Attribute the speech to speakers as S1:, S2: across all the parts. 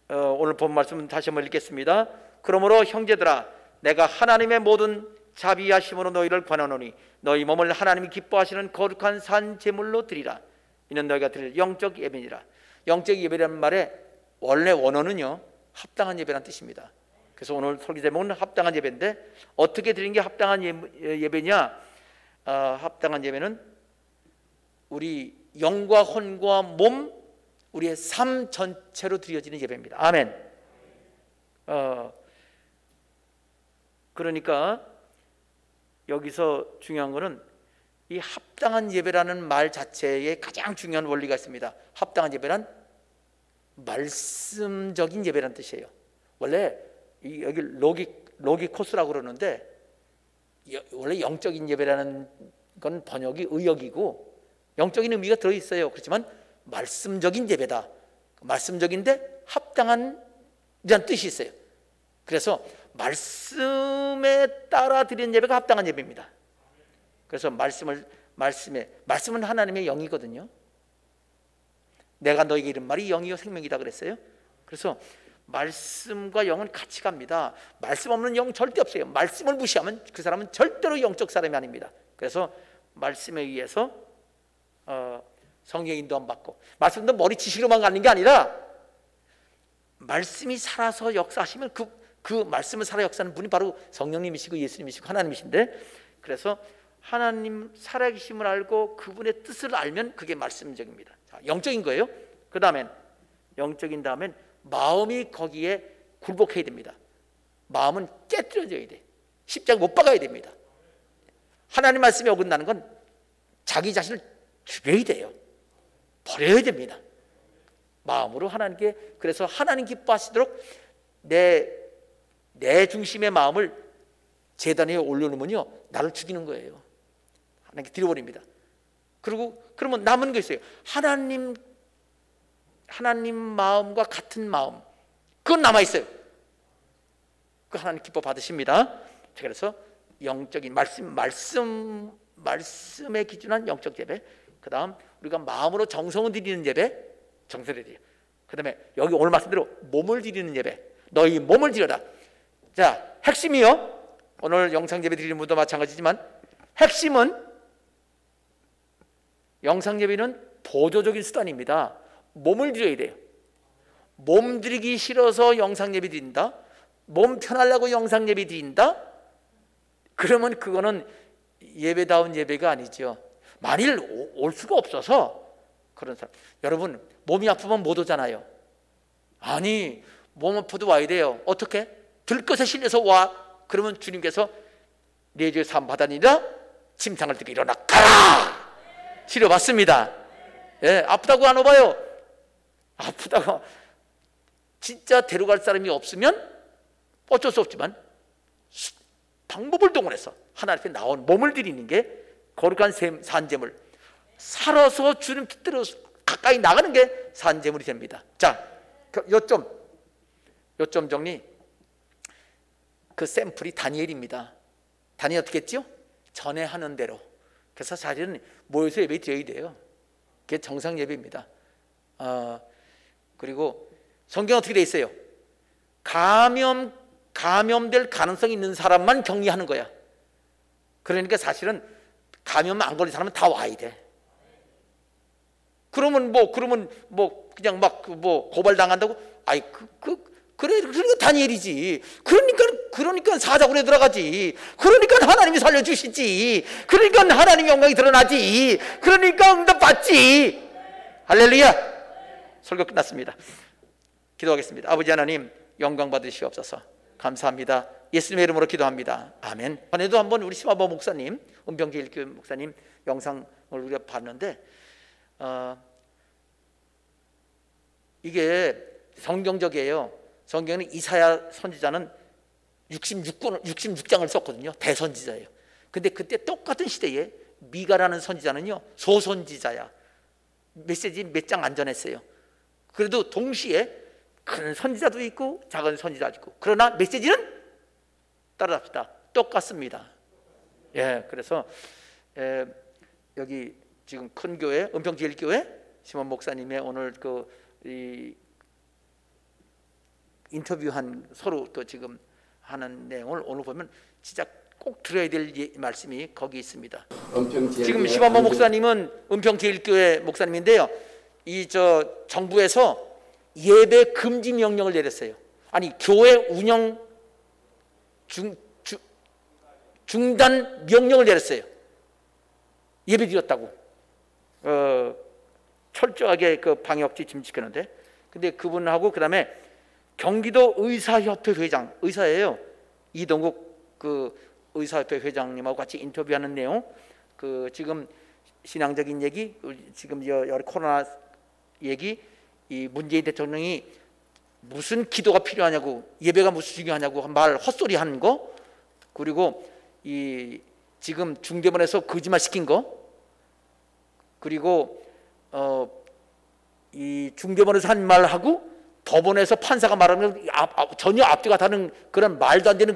S1: 오늘 본 말씀 다시 한번 읽겠습니다. 그러므로 형제들아, 내가 하나님의 모든 자비하심으로 너희를 권하노니 너희 몸을 하나님이 기뻐하시는 거룩한 산 제물로 드리라. 이는 너희가 드릴 영적 예배니라. 영적 예배라는 말의 원래 원어는요, 합당한 예배라는 뜻입니다. 그래서 오늘 설교 제목은 합당한 예배인데, 어떻게 드리는 게 합당한 예배냐? 합당한 예배는 우리 영과 혼과 몸, 우리의 삶 전체로 드려지는 예배입니다. 아멘. 그러니까 여기서 중요한 것은 이 합당한 예배라는 말 자체에 가장 중요한 원리가 있습니다. 합당한 예배란 말씀적인 예배라는 뜻이에요. 원래 여기 로기코스라고 그러는데, 원래 영적인 예배라는 건 번역이 의역이고 영적인 의미가 들어있어요. 그렇지만 말씀적인 예배다. 말씀적인데 합당한 이라는 뜻이 있어요. 그래서 말씀에 따라 드리는 예배가 합당한 예배입니다. 그래서 말씀은 하나님의 영이거든요. 내가 너에게 이른 말이 영이요 생명이다 그랬어요. 그래서 말씀과 영은 같이 갑니다. 말씀 없는 영 절대 없어요. 말씀을 무시하면 그 사람은 절대로 영적 사람이 아닙니다. 그래서 말씀에 의해서 성령의 인도함 받고, 말씀도 머리 지식으로만 가는 게 아니라 말씀이 살아서 역사하시면 그 말씀을 살아 역사하는 분이 바로 성령님이시고 예수님이시고 하나님이신데, 그래서 하나님 살아계심을 알고 그분의 뜻을 알면 그게 말씀적입니다. 자, 영적인 거예요. 그 다음엔 영적인 다음엔 마음이 거기에 굴복해야 됩니다. 마음은 깨뜨려져야 돼. 십자가 못 박아야 됩니다. 하나님 말씀에 어긋나는 건 자기 자신을 죽여야 돼요. 버려야 됩니다. 마음으로 하나님께, 그래서 하나님 기뻐하시도록 내 중심의 마음을 제단에 올려놓으면요, 나를 죽이는 거예요. 하나님께 드려버립니다. 그리고 그러면 남은 게 있어요. 하나님 마음과 같은 마음, 그건 남아있어요. 그 하나님 기뻐 받으십니다. 그래서 영적인 말씀에 기준한 영적 예배, 그 다음 우리가 마음으로 정성을 드리는 예배, 정성을 드려요. 그 다음에 여기 오늘 말씀대로 몸을 드리는 예배, 너희 몸을 드려라. 자, 핵심이요, 오늘 영상 예배 드리는 분도 마찬가지지만 핵심은, 영상 예배는 보조적인 수단입니다. 몸을 드려야 돼요. 몸 드리기 싫어서 영상 예배 드린다, 몸 편하려고 영상 예배 드린다, 그러면 그거는 예배다운 예배가 아니죠. 만일 올 수가 없어서 그런 사람, 여러분 몸이 아프면 못 오잖아요. 아니, 몸 아파도 와야 돼요. 어떻게? 들것에 실려서 와. 그러면 주님께서 내 죄 사함 받았느니라 침상을 들고 일어나 가라. 치료받습니다. 예, 아프다고 안 와봐요. 아프다고 진짜 데려갈 사람이 없으면 어쩔 수 없지만 방법을 동원해서 하나님 앞에 나온 몸을 드리는 게 거룩한 산제물, 살아서 주님 뜻대로 가까이 나가는 게 산제물이 됩니다. 자, 요점 정리. 그 샘플이 다니엘입니다. 다니엘 어떻게 했죠? 전에 하는 대로. 그래서 사실은 모여서 예배 드려야 돼요. 그게 정상 예배입니다. 그리고 성경 어떻게 돼 있어요? 감염될 가능성이 있는 사람만 격리하는 거야. 그러니까 사실은 감염 안 걸린 사람은 다 와야 돼. 그러면 그냥 고발당한다고? 아이, 그래, 그러니까 다니엘이지. 그러니까 사자굴에 들어가지. 그러니까 하나님이 살려주시지. 그러니까 하나님의 영광이 드러나지. 그러니까 응답받지. 할렐루야. 설교 끝났습니다. 기도하겠습니다. 아버지 하나님, 영광 받으시옵소서. 감사합니다. 예수님의 이름으로 기도합니다. 아멘. 전에도 한번 우리 심화보 목사님, 은평제일교회 목사님 영상을 우리가 봤는데, 이게 성경적이에요. 성경에는 이사야 선지자는 66장을 썼거든요. 대선지자예요. 근데 그때 똑같은 시대에 미가라는 선지자는요, 소선지자야. 메시지 몇 장 안 전했어요. 그래도 동시에 큰 선지자도 있고 작은 선지자도 있고, 그러나 메시지는 따라잡시다. 똑같습니다. 예, 그래서 여기 지금 큰 교회, 은평제일교회 심원 목사님의 오늘 인터뷰한 서로 또 지금 하는 내용을 오늘 보면 진짜 꼭 들어야 될 말씀이 거기 있습니다. 지금 시바모 목사님은 은평제일교회 목사님인데요. 이 정부에서 예배 금지 명령을 내렸어요. 아니 교회 운영 중단 명령을 내렸어요. 예배 드렸다고 철저하게 그 방역지 지금 지켰는데, 근데 그분하고 그다음에 경기도 의사협회 회장, 의사예요. 이동국 그 의사협회 회장님하고 같이 인터뷰하는 내용, 그 지금 신앙적인 얘기, 지금 여러 코로나 얘기, 이 문재인 대통령이 무슨 기도가 필요하냐고, 예배가 무슨 중요하냐고 말 헛소리 하는 거, 그리고 이 지금 중대본에서 거짓말 시킨 거, 그리고 이 중대본에서 한 말하고 법원에서 판사가 말하는 전혀 앞뒤가 다른 그런 말도 안 되는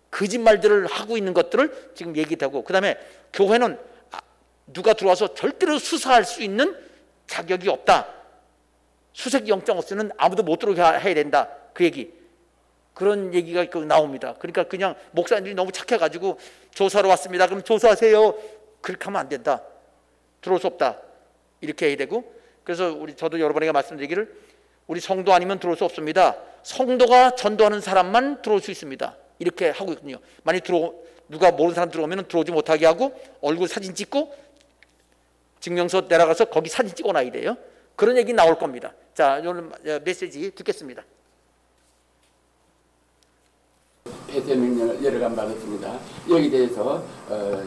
S1: 거짓말들을 하고 있는 것들을 지금 얘기하고, 그 다음에 교회는 누가 들어와서 절대로 수사할 수 있는 자격이 없다. 수색영장 없으면 아무도 못 들어오게 해야 된다. 그 얘기, 그런 얘기가 나옵니다. 그러니까 그냥 목사님들이 너무 착해가지고 조사로 왔습니다. 그럼 조사하세요. 그렇게 하면 안 된다. 들어올 수 없다. 이렇게 해야 되고, 그래서 저도 여러 번에 말씀드리기를, 우리 성도 아니면 들어올 수 없습니다. 성도가 전도하는 사람만 들어올 수 있습니다. 이렇게 하고 있거든요. 만약 누가 모르는 사람 들어오면 들어오지 못하게 하고 얼굴 사진 찍고 증명서 내려가서 거기 사진 찍어놔야 돼요. 그런 얘기 나올 겁니다. 자, 오늘 메시지 듣겠습니다.
S2: 폐쇄 명령을 여러 간 받았습니다. 여기 대해서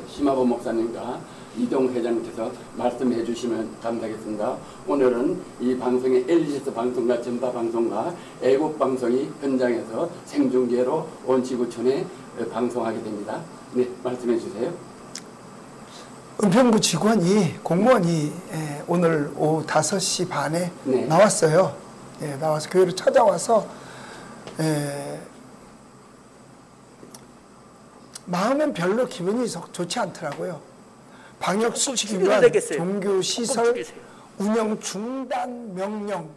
S2: 심화보 목사님과 이동 회장님께서 말씀해 주시면 감사하겠습니다. 오늘은 이 방송의 LGS 방송과 전파 방송과 애국 방송이 현장에서 생중계로 온 지구촌에 방송하게 됩니다. 네, 말씀해 주세요.
S3: 은평구 직원이 공무원이 오늘 오후 5시 반에
S2: 네.
S3: 나왔어요. 나와서 교회를 찾아와서 마음은 별로 기분이 좋지 않더라고요. 방역 수칙위반 종교 시설 운영 중단 명령,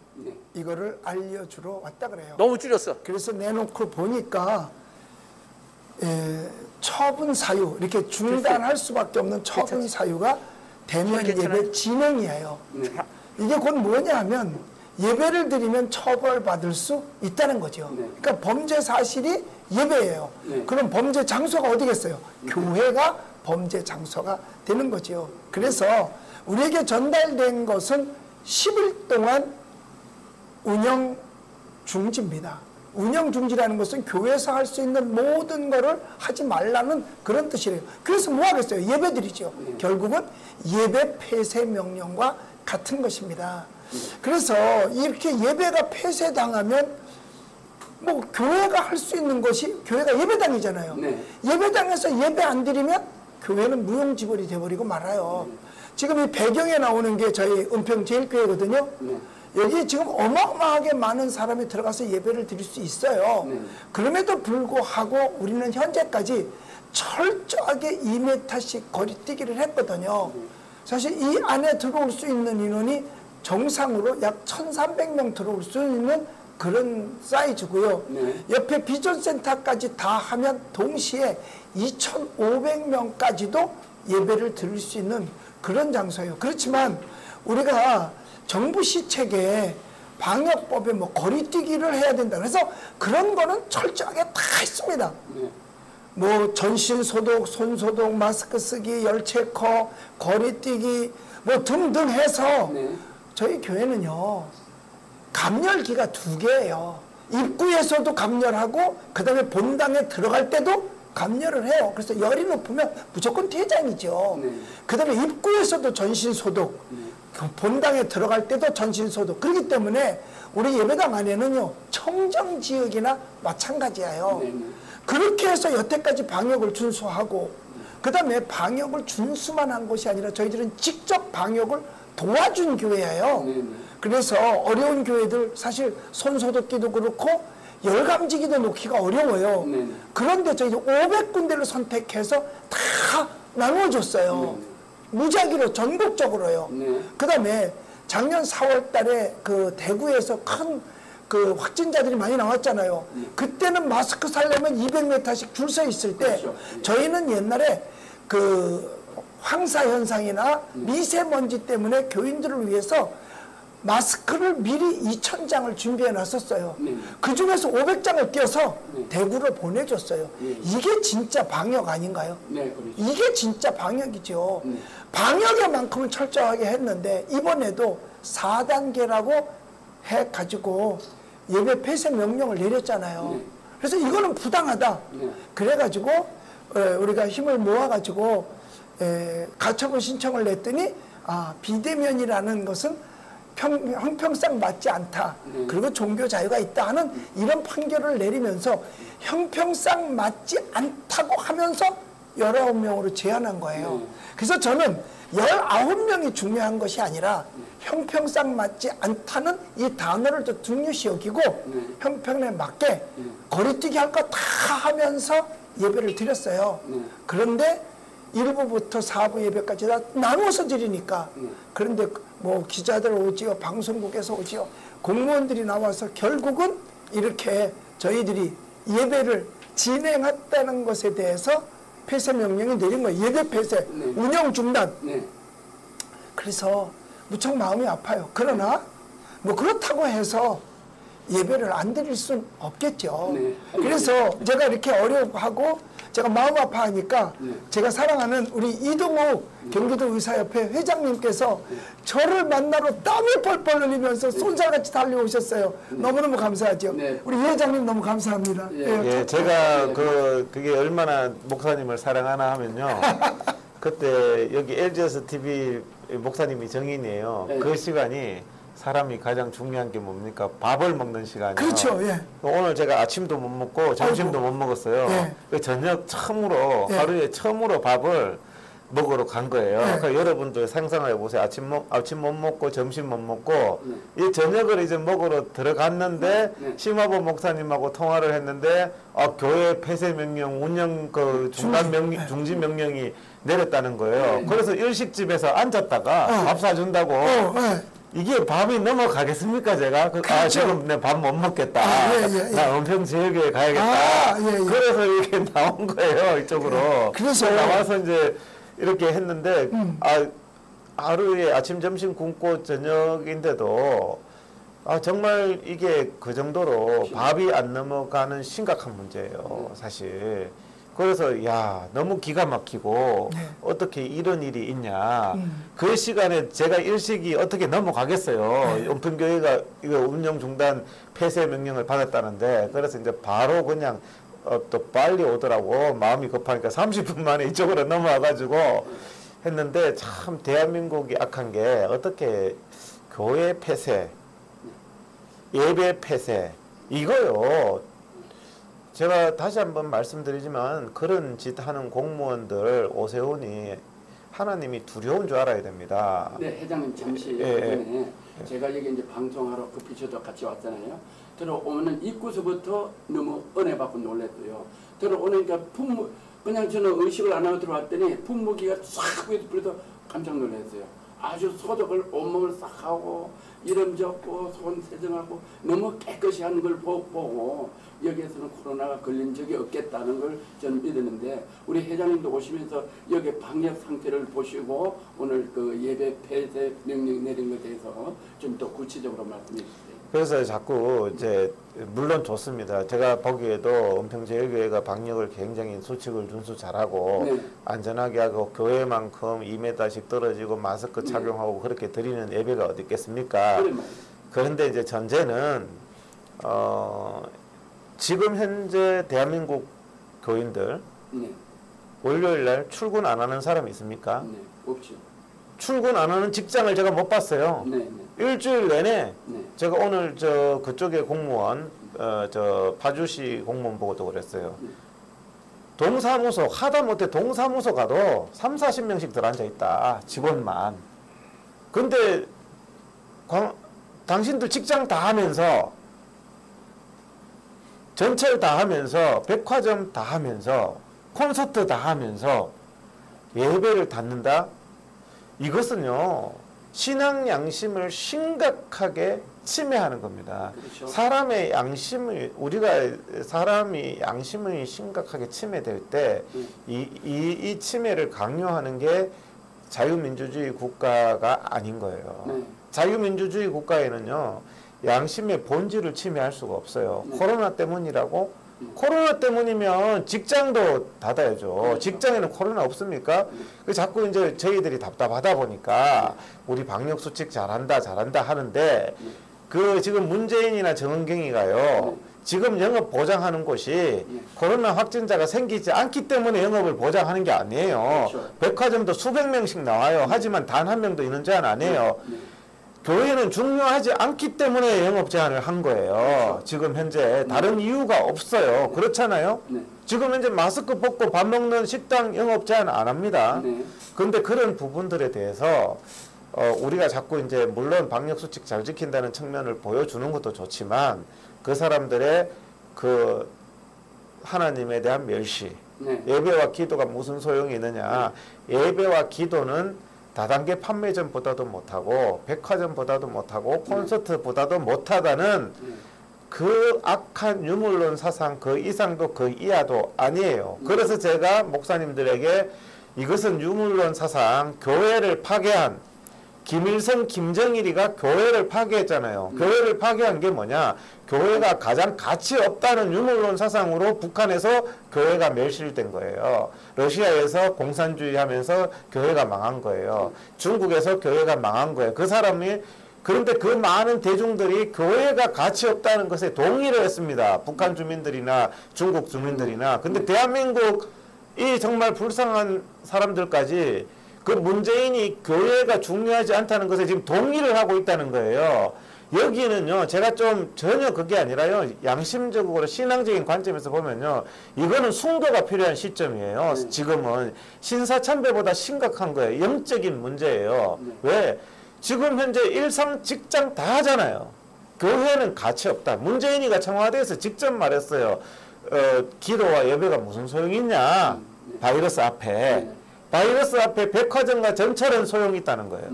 S3: 이거를 알려주러 왔다 그래요.
S1: 너무 줄였어.
S3: 그래서 내놓고 보니까 처분 사유, 이렇게 중단할 수밖에 없는 처분 사유가 대면 예배 진행이에요. 이게 곧 뭐냐 하면 예배를 드리면 처벌받을 수 있다는 거죠. 그러니까 범죄 사실이 예배예요. 그럼 범죄 장소가 어디겠어요? 교회가 범죄 장소가 되는 거죠. 그래서 우리에게 전달된 것은 10일 동안 운영 중지입니다. 운영 중지라는 것은 교회에서 할 수 있는 모든 것을 하지 말라는 그런 뜻이래요. 그래서 뭐 하겠어요? 예배 드리죠. 결국은 예배 폐쇄 명령과 같은 것입니다. 그래서 이렇게 예배가 폐쇄당하면 뭐 교회가 할 수 있는 것이, 교회가 예배당이잖아요. 예배당에서 예배 안 드리면 교회는 무용지물이 돼버리고 말아요. 지금 이 배경에 나오는 게 저희 은평제일교회거든요. 여기 지금 어마어마하게 많은 사람이 들어가서 예배를 드릴 수 있어요. 그럼에도 불구하고 우리는 현재까지 철저하게 2m씩 거리뛰기를 했거든요. 사실 이 안에 들어올 수 있는 인원이 정상으로 약 1,300명 들어올 수 있는 그런 사이즈고요. 옆에 비전센터까지 다 하면 동시에 2,500명까지도 예배를 드릴 수 있는 그런 장소예요. 그렇지만 우리가 정부 시책에 방역법에 뭐 거리뛰기를 해야 된다. 그래서 그런 거는 철저하게 다 있습니다. 뭐 전신 소독, 손 소독, 마스크 쓰기, 열체커, 거리뛰기 뭐 등등 해서 저희 교회는요, 감열기가 2개예요. 입구에서도 감열하고 그 다음에 본당에 들어갈 때도 감열을 해요. 그래서 열이 높으면 무조건 퇴장이죠. 그 다음에 입구에서도 전신소독, 본당에 들어갈 때도 전신소독. 그렇기 때문에 우리 예배당 안에는요, 청정지역이나 마찬가지예요. 그렇게 해서 여태까지 방역을 준수하고, 그 다음에 방역을 준수만 한 것이 아니라 저희들은 직접 방역을 도와준 교회예요. 그래서 어려운 교회들, 사실 손소독기도 그렇고 열감지기도 놓기가 어려워요. 그런데 저희 500군데를 선택해서 다 나눠줬어요. 무작위로 전국적으로요. 그 다음에 작년 4월 달에 그 대구에서 큰 그 확진자들이 많이 나왔잖아요. 그때는 마스크 살려면 200m씩 줄 서 있을 때
S2: 그렇죠.
S3: 저희는 옛날에 그 황사 현상이나 미세먼지 때문에 교인들을 위해서 마스크를 미리 2,000장을 준비해 놨었어요.
S2: 네.
S3: 그 중에서 500장을 띄어서 대구를 보내줬어요.
S2: 네.
S3: 이게 진짜 방역 아닌가요?
S2: 네, 그렇죠.
S3: 이게 진짜 방역이죠. 방역에만큼은 철저하게 했는데 이번에도 4단계라고 해가지고 예배 폐쇄 명령을 내렸잖아요.
S2: 네.
S3: 그래서 이거는 부당하다.
S2: 네.
S3: 그래가지고 우리가 힘을 모아가지고 가처분 신청을 냈더니 비대면이라는 것은 형평성 맞지 않다. 그리고 종교 자유가 있다 하는 이런 판결을 내리면서 형평성 맞지 않다고 하면서 19명으로 제한한 거예요. 그래서 저는 19명이 중요한 것이 아니라 형평성 맞지 않다는 이 단어를 더 중요시 여기고 형평에 맞게 거리뛰기 할 거 다 하면서 예배를 드렸어요. 그런데 1부부터 4부 예배까지 다 나누어서 드리니까 그런데 뭐 기자들 오지요, 방송국에서 오지요, 공무원들이 나와서 결국은 이렇게 저희들이 예배를 진행했다는 것에 대해서 폐쇄 명령이 내린 거예요. 예배 폐쇄, 운영 중단. 그래서 무척 마음이 아파요. 그러나 뭐 그렇다고 해서 예배를 안 드릴 수는 없겠죠. 그래서 제가 이렇게 어려워하고 제가 마음 아파하니까 제가 사랑하는 우리 이동욱 경기도 의사협회 회장님께서 저를 만나러 땀이 뻘뻘 흘리면서 손살같이 달려오셨어요. 너무너무 감사하죠. 우리 회장님 너무 감사합니다.
S4: 예, 제가 그게 얼마나 목사님을 사랑하나 하면요. 그때 여기 LGS TV 목사님이 정인이에요. 그 시간이 사람이 가장 중요한 게 뭡니까? 밥을 먹는 시간이에요.
S3: 그렇죠. 예.
S4: 오늘 제가 아침도 못 먹고 점심도 못 먹었어요. 그 저녁 처음으로 하루에 처음으로 밥을 먹으러 간 거예요. 그러니까 여러분들 상상해 보세요. 아침 못 먹고 점심 못 먹고 이 저녁을 이제 먹으러 들어갔는데 심화보 목사님하고 통화를 했는데 교회 폐쇄 명령, 운영 중단 명령, 중지 명령이 내렸다는 거예요. 그래서 일식집에서 앉았다가 밥 사준다고. 이게 밥이 넘어가겠습니까, 제가?
S3: 그렇죠.
S4: 지금 내 밥 못 먹겠다. 나 은평제일교회 가야겠다. 그래서 이렇게 나온 거예요, 이쪽으로.
S3: 그래서
S4: 나와서 이제 이렇게 했는데, 하루에 아침, 점심 굶고 저녁인데도, 정말 이게 그 정도로 밥이 안 넘어가는 심각한 문제예요, 사실. 그래서 너무 기가 막히고 어떻게 이런 일이 있냐. 그 시간에 제가 일식이 어떻게 넘어가겠어요. 은평교회가 이거 운영 중단 폐쇄 명령을 받았다는데 그래서 이제 바로 그냥 또 빨리 오더라고. 마음이 급하니까 30분 만에 이쪽으로 넘어와가지고 했는데 참 대한민국이 악한 게 어떻게 교회 폐쇄, 예배 폐쇄 이거요. 제가 다시 한번 말씀드리지만 그런 짓 하는 공무원들 오세훈이 하나님이 두려운 줄 알아야 됩니다.
S2: 네, 회장님 잠시 전에 제가 여기 이제 방송하러 급히 저도 같이 왔잖아요. 들어오면은 입구서부터 너무 은혜 받고 놀랐어요. 들어오니까 그냥 저는 의식을 안 하고 들어왔더니 분무기가 싹 불어서 깜짝 놀랐어요. 아주 소독을 온몸을 싹 하고 이름 적고 손 세정하고 너무 깨끗이 하는 걸 보고 여기에서는 코로나가 걸린 적이 없겠다는 걸 저는 믿었는데 우리 회장님도 오시면서 여기 방역 상태를 보시고 오늘 그 예배 폐쇄 명령 내린 것에 대해서 좀 더 구체적으로 말씀해 주세요.
S4: 그래서 자꾸 이제 물론 좋습니다. 제가 보기에도 은평제일교회가 방역을 굉장히 수칙을 준수 잘하고 안전하게 하고 교회만큼 2m씩 떨어지고 마스크 착용하고 그렇게 드리는 예배가 어디 있겠습니까? 그런데 이제 전제는 지금 현재 대한민국 교인들 월요일 날 출근 안 하는 사람이 있습니까?
S2: 없죠.
S4: 출근 안 하는 직장을 제가 못 봤어요. 일주일 내내 제가 오늘 그쪽에 공무원 파주시 공무원 보고도 그랬어요. 동사무소 하다못해 동사무소 가도 30-40명씩 들어앉아 있다. 직원만. 근데 당신들 직장 다 하면서 전철 다 하면서 백화점 다 하면서 콘서트 다 하면서 예배를 갖는다? 이것은요 신앙 양심을 심각하게 침해하는 겁니다.
S2: 그렇죠.
S4: 사람의 양심을 우리가 사람이 양심이 심각하게 침해될 때 이 침해를 강요하는 게 자유민주주의 국가가 아닌 거예요.
S2: 네.
S4: 자유민주주의 국가에는요 양심의 본질을 침해할 수가 없어요.
S2: 네.
S4: 코로나 때문이라고? 코로나 때문이면 직장도 닫아야죠.
S2: 그렇죠.
S4: 직장에는 코로나 없습니까? 그 자꾸 이제 저희들이 답답하다 보니까 우리 방역 수칙 잘한다 하는데 그 지금 문재인이나 정은경이가요 지금 영업 보장하는 곳이 코로나 확진자가 생기지 않기 때문에 영업을 보장하는 게 아니에요.
S2: 그렇죠.
S4: 백화점도 수백 명씩 나와요. 하지만 단 한 명도 인원 제한 안 해요. 교회는 중요하지 않기 때문에 영업 제한을 한 거예요. 지금 현재 다른 이유가 없어요. 그렇잖아요.
S2: 네.
S4: 지금 현재 마스크 벗고 밥 먹는 식당 영업 제한 안 합니다.
S2: 네.
S4: 그런데 그런 부분들에 대해서 우리가 자꾸 이제 물론 방역 수칙 잘 지킨다는 측면을 보여주는 것도 좋지만 그 사람들의 그 하나님에 대한 멸시,
S2: 네.
S4: 예배와 기도가 무슨 소용이 있느냐? 예배와 기도는 다단계 판매점보다도 못하고 백화점보다도 못하고 콘서트보다도 못하다는 그 악한 유물론 사상 그 이상도 그 이하도 아니에요. 그래서 제가 목사님들에게 이것은 유물론 사상, 교회를 파괴한 김일성, 김정일이가 교회를 파괴했잖아요. 교회를 파괴한 게 뭐냐? 교회가 가장 가치 없다는 유물론 사상으로 북한에서 교회가 멸실된 거예요. 러시아에서 공산주의 하면서 교회가 망한 거예요. 중국에서 교회가 망한 거예요. 그 사람이 그런데 그 많은 대중들이 교회가 가치 없다는 것에 동의를 했습니다. 북한 주민들이나 중국 주민들이나. 근데 대한민국이 정말 불쌍한 사람들까지 그 문재인이 교회가 중요하지 않다는 것에 지금 동의를 하고 있다는 거예요. 여기는요, 제가 좀 전혀 그게 아니라요, 양심적으로 신앙적인 관점에서 보면요, 이거는 순교가 필요한 시점이에요. 지금은 신사참배보다 심각한 거예요. 영적인 문제예요. 왜? 지금 현재 일상 직장 다 하잖아요. 교회는 가치 없다. 문재인이가 청와대에서 직접 말했어요. 기도와 예배가 무슨 소용이 있냐? 바이러스 앞에. 바이러스 앞에 백화점과 전철은 소용이 있다는 거예요.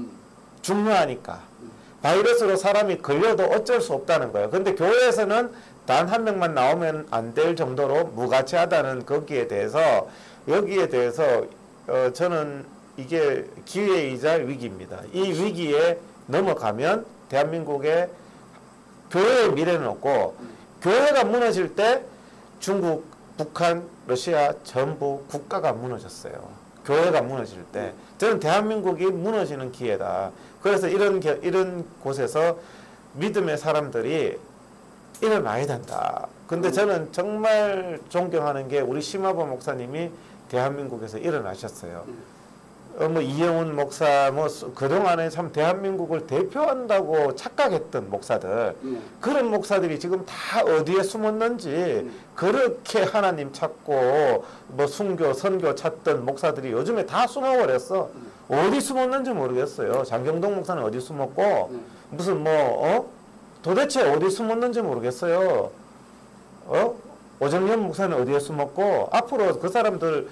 S4: 중요하니까. 바이러스로 사람이 걸려도 어쩔 수 없다는 거예요. 근데 교회에서는 단 한 명만 나오면 안 될 정도로 무가치하다는 거기에 대해서 여기에 대해서 저는 이게 기회이자 위기입니다. 이 위기에 넘어가면 대한민국의 교회의 미래는 없고 교회가 무너질 때 중국, 북한, 러시아 전부 국가가 무너졌어요. 교회가 무너질 때 저는 대한민국이 무너지는 기회다. 그래서 이런 곳에서 믿음의 사람들이 일어나야 된다. 근데 저는 정말 존경하는 게 우리 심화보 목사님이 대한민국에서 일어나셨어요. 뭐 이영훈 목사 뭐 그동안에 참 대한민국을 대표한다고 착각했던 목사들 그런 목사들이 지금 다 어디에 숨었는지 그렇게 하나님 찾고 뭐 순교 선교 찾던 목사들이 요즘에 다 숨어버렸어. 어디 숨었는지 모르겠어요. 장경동 목사는 어디 숨었고 무슨 도대체 어디 숨었는지 모르겠어요. 오정현 목사는 어디에 숨었고 앞으로 그 사람들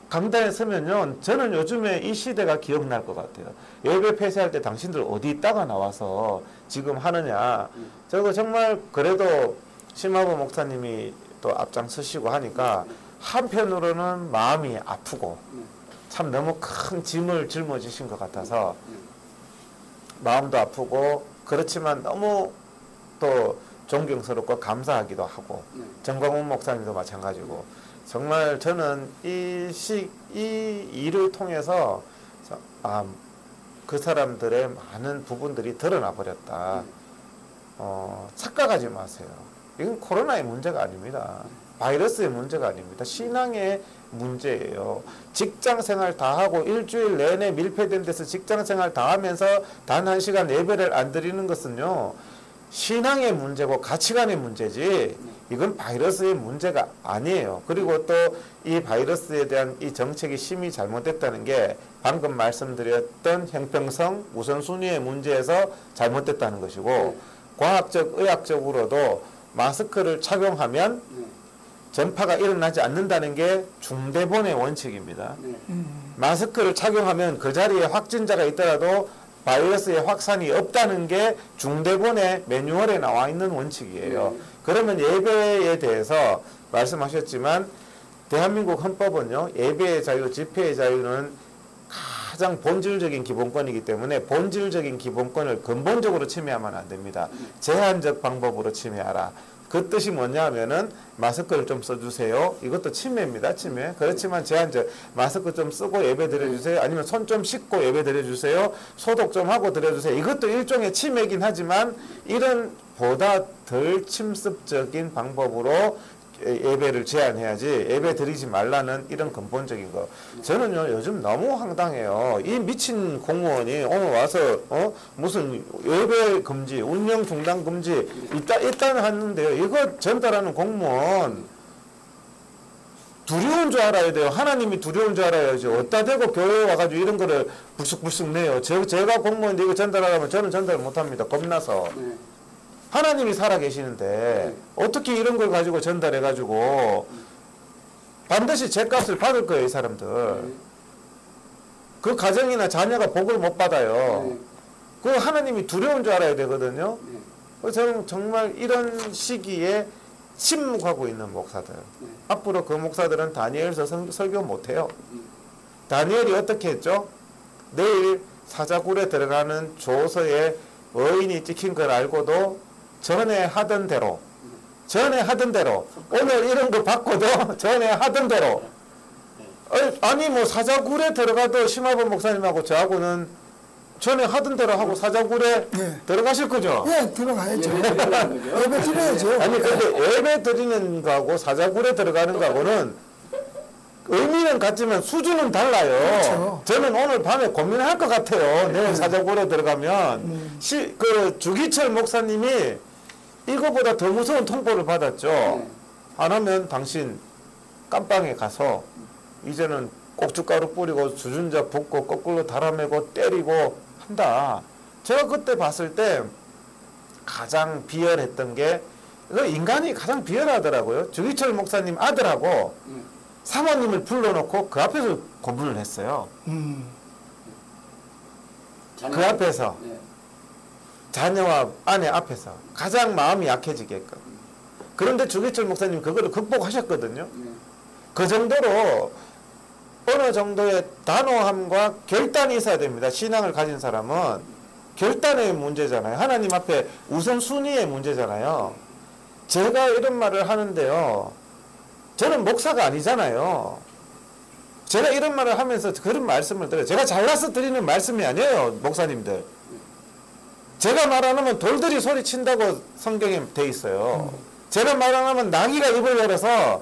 S4: 강단에 서면요, 저는 요즘에 이 시대가 기억날 것 같아요. 예배 폐쇄할 때 당신들 어디 있다가 나와서 지금 하느냐. 저거 정말 그래도 심화보 목사님이 또 앞장서시고 하니까 한편으로는 마음이 아프고 참 너무 큰 짐을 짊어지신 것 같아서 마음도 아프고 그렇지만 너무 또 존경스럽고 감사하기도 하고 정광훈 목사님도 마찬가지고 정말 저는 이 일을 통해서 그 사람들의 많은 부분들이 드러나 버렸다. 착각하지 마세요. 이건 코로나의 문제가 아닙니다. 바이러스의 문제가 아닙니다. 신앙의 문제예요. 직장 생활 다 하고 일주일 내내 밀폐된 데서 직장 생활 다 하면서 단 1시간 예배를 안 드리는 것은요. 신앙의 문제고 가치관의 문제지 이건 바이러스의 문제가 아니에요. 그리고 또 이 바이러스에 대한 이 정책이 심히 잘못됐다는 게 방금 말씀드렸던 형평성 우선순위의 문제에서 잘못됐다는 것이고 과학적 의학적으로도 마스크를 착용하면 전파가 일어나지 않는다는 게 중대본의 원칙입니다. 마스크를 착용하면 그 자리에 확진자가 있더라도 바이러스의 확산이 없다는 게 중대본의 매뉴얼에 나와 있는 원칙이에요. 그러면 예배에 대해서 말씀하셨지만 대한민국 헌법은요, 예배의 자유, 집회의 자유는 가장 본질적인 기본권이기 때문에 본질적인 기본권을 근본적으로 침해하면 안 됩니다. 제한적 방법으로 침해하라. 그 뜻이 뭐냐 하면은 마스크를 좀 써주세요. 이것도 침해입니다. 침해. 그렇지만 제한적 마스크 좀 쓰고 예배 드려주세요. 아니면 손 좀 씻고 예배 드려주세요. 소독 좀 하고 드려주세요. 이것도 일종의 침해이긴 하지만 이런 보다 덜 침습적인 방법으로 예배를 제한해야지 예배 드리지 말라는 이런 근본적인 거. 저는요 요즘 너무 황당해요. 이 미친 공무원이 오늘 와서 무슨 예배 금지, 운영 중단 금지 일단 하는데요. 이거 전달하는 공무원 두려운 줄 알아야 돼요. 하나님이 두려운 줄 알아야죠. 어디다 대고 교회에 와가지고 이런 거를 불쑥불쑥 내요. 제가 공무원인데 이거 전달하라면 저는 전달 못합니다. 겁나서. 하나님이 살아계시는데 어떻게 이런 걸 가지고 전달해가지고 반드시 죗값을 받을 거예요. 이 사람들. 그 가정이나 자녀가 복을 못 받아요. 그 하나님이 두려운 줄 알아야 되거든요. 저는 정말 이런 시기에 침묵하고 있는 목사들. 앞으로 그 목사들은 다니엘서 설교 못해요. 다니엘이 어떻게 했죠? 내일 사자굴에 들어가는 조서에 의인이 찍힌 걸 알고도 전에 하던 대로 오늘 이런 거 받고도 전에 하던 대로 아니 뭐 사자굴에 들어가도 심화범 목사님하고 저하고는 전에 하던 대로 하고 사자굴에 들어가실 거죠?
S3: 네, 들어가야죠. 예배 드려야죠.
S4: 아니 근데 예배 드리는 거하고 사자굴에 들어가는 거하고는 의미는 같지만 수준은 달라요.
S3: 그렇죠.
S4: 저는 오늘 밤에 고민할 것 같아요. 내일 사자굴에 들어가면 그 주기철 목사님이 이거보다 더 무서운 통보를 받았죠. 안 하면 당신 깜빵에 가서 이제는 꼭주가루 뿌리고 주전자 붓고 거꾸로 달아매고 때리고 한다. 제가 그때 봤을 때 가장 비열했던 게 인간이 가장 비열하더라고요. 주기철 목사님 아들하고 사모님을 불러놓고 그 앞에서 고문을 했어요. 그 앞에서 자녀와 아내 앞에서 가장 마음이 약해지게끔. 그런데 주기철 목사님 그거를 극복하셨거든요. 그 정도로 어느 정도의 단호함과 결단이 있어야 됩니다. 신앙을 가진 사람은 결단의 문제잖아요. 하나님 앞에 우선순위의 문제잖아요. 제가 이런 말을 하는데요. 저는 목사가 아니잖아요. 제가 이런 말을 하면서 그런 말씀을 드려요. 제가 잘나서 드리는 말씀이 아니에요. 목사님들. 제가 말 안 하면 돌들이 소리친다고 성경에 돼 있어요. 제가 말 안 하면 나귀가 입을 열어서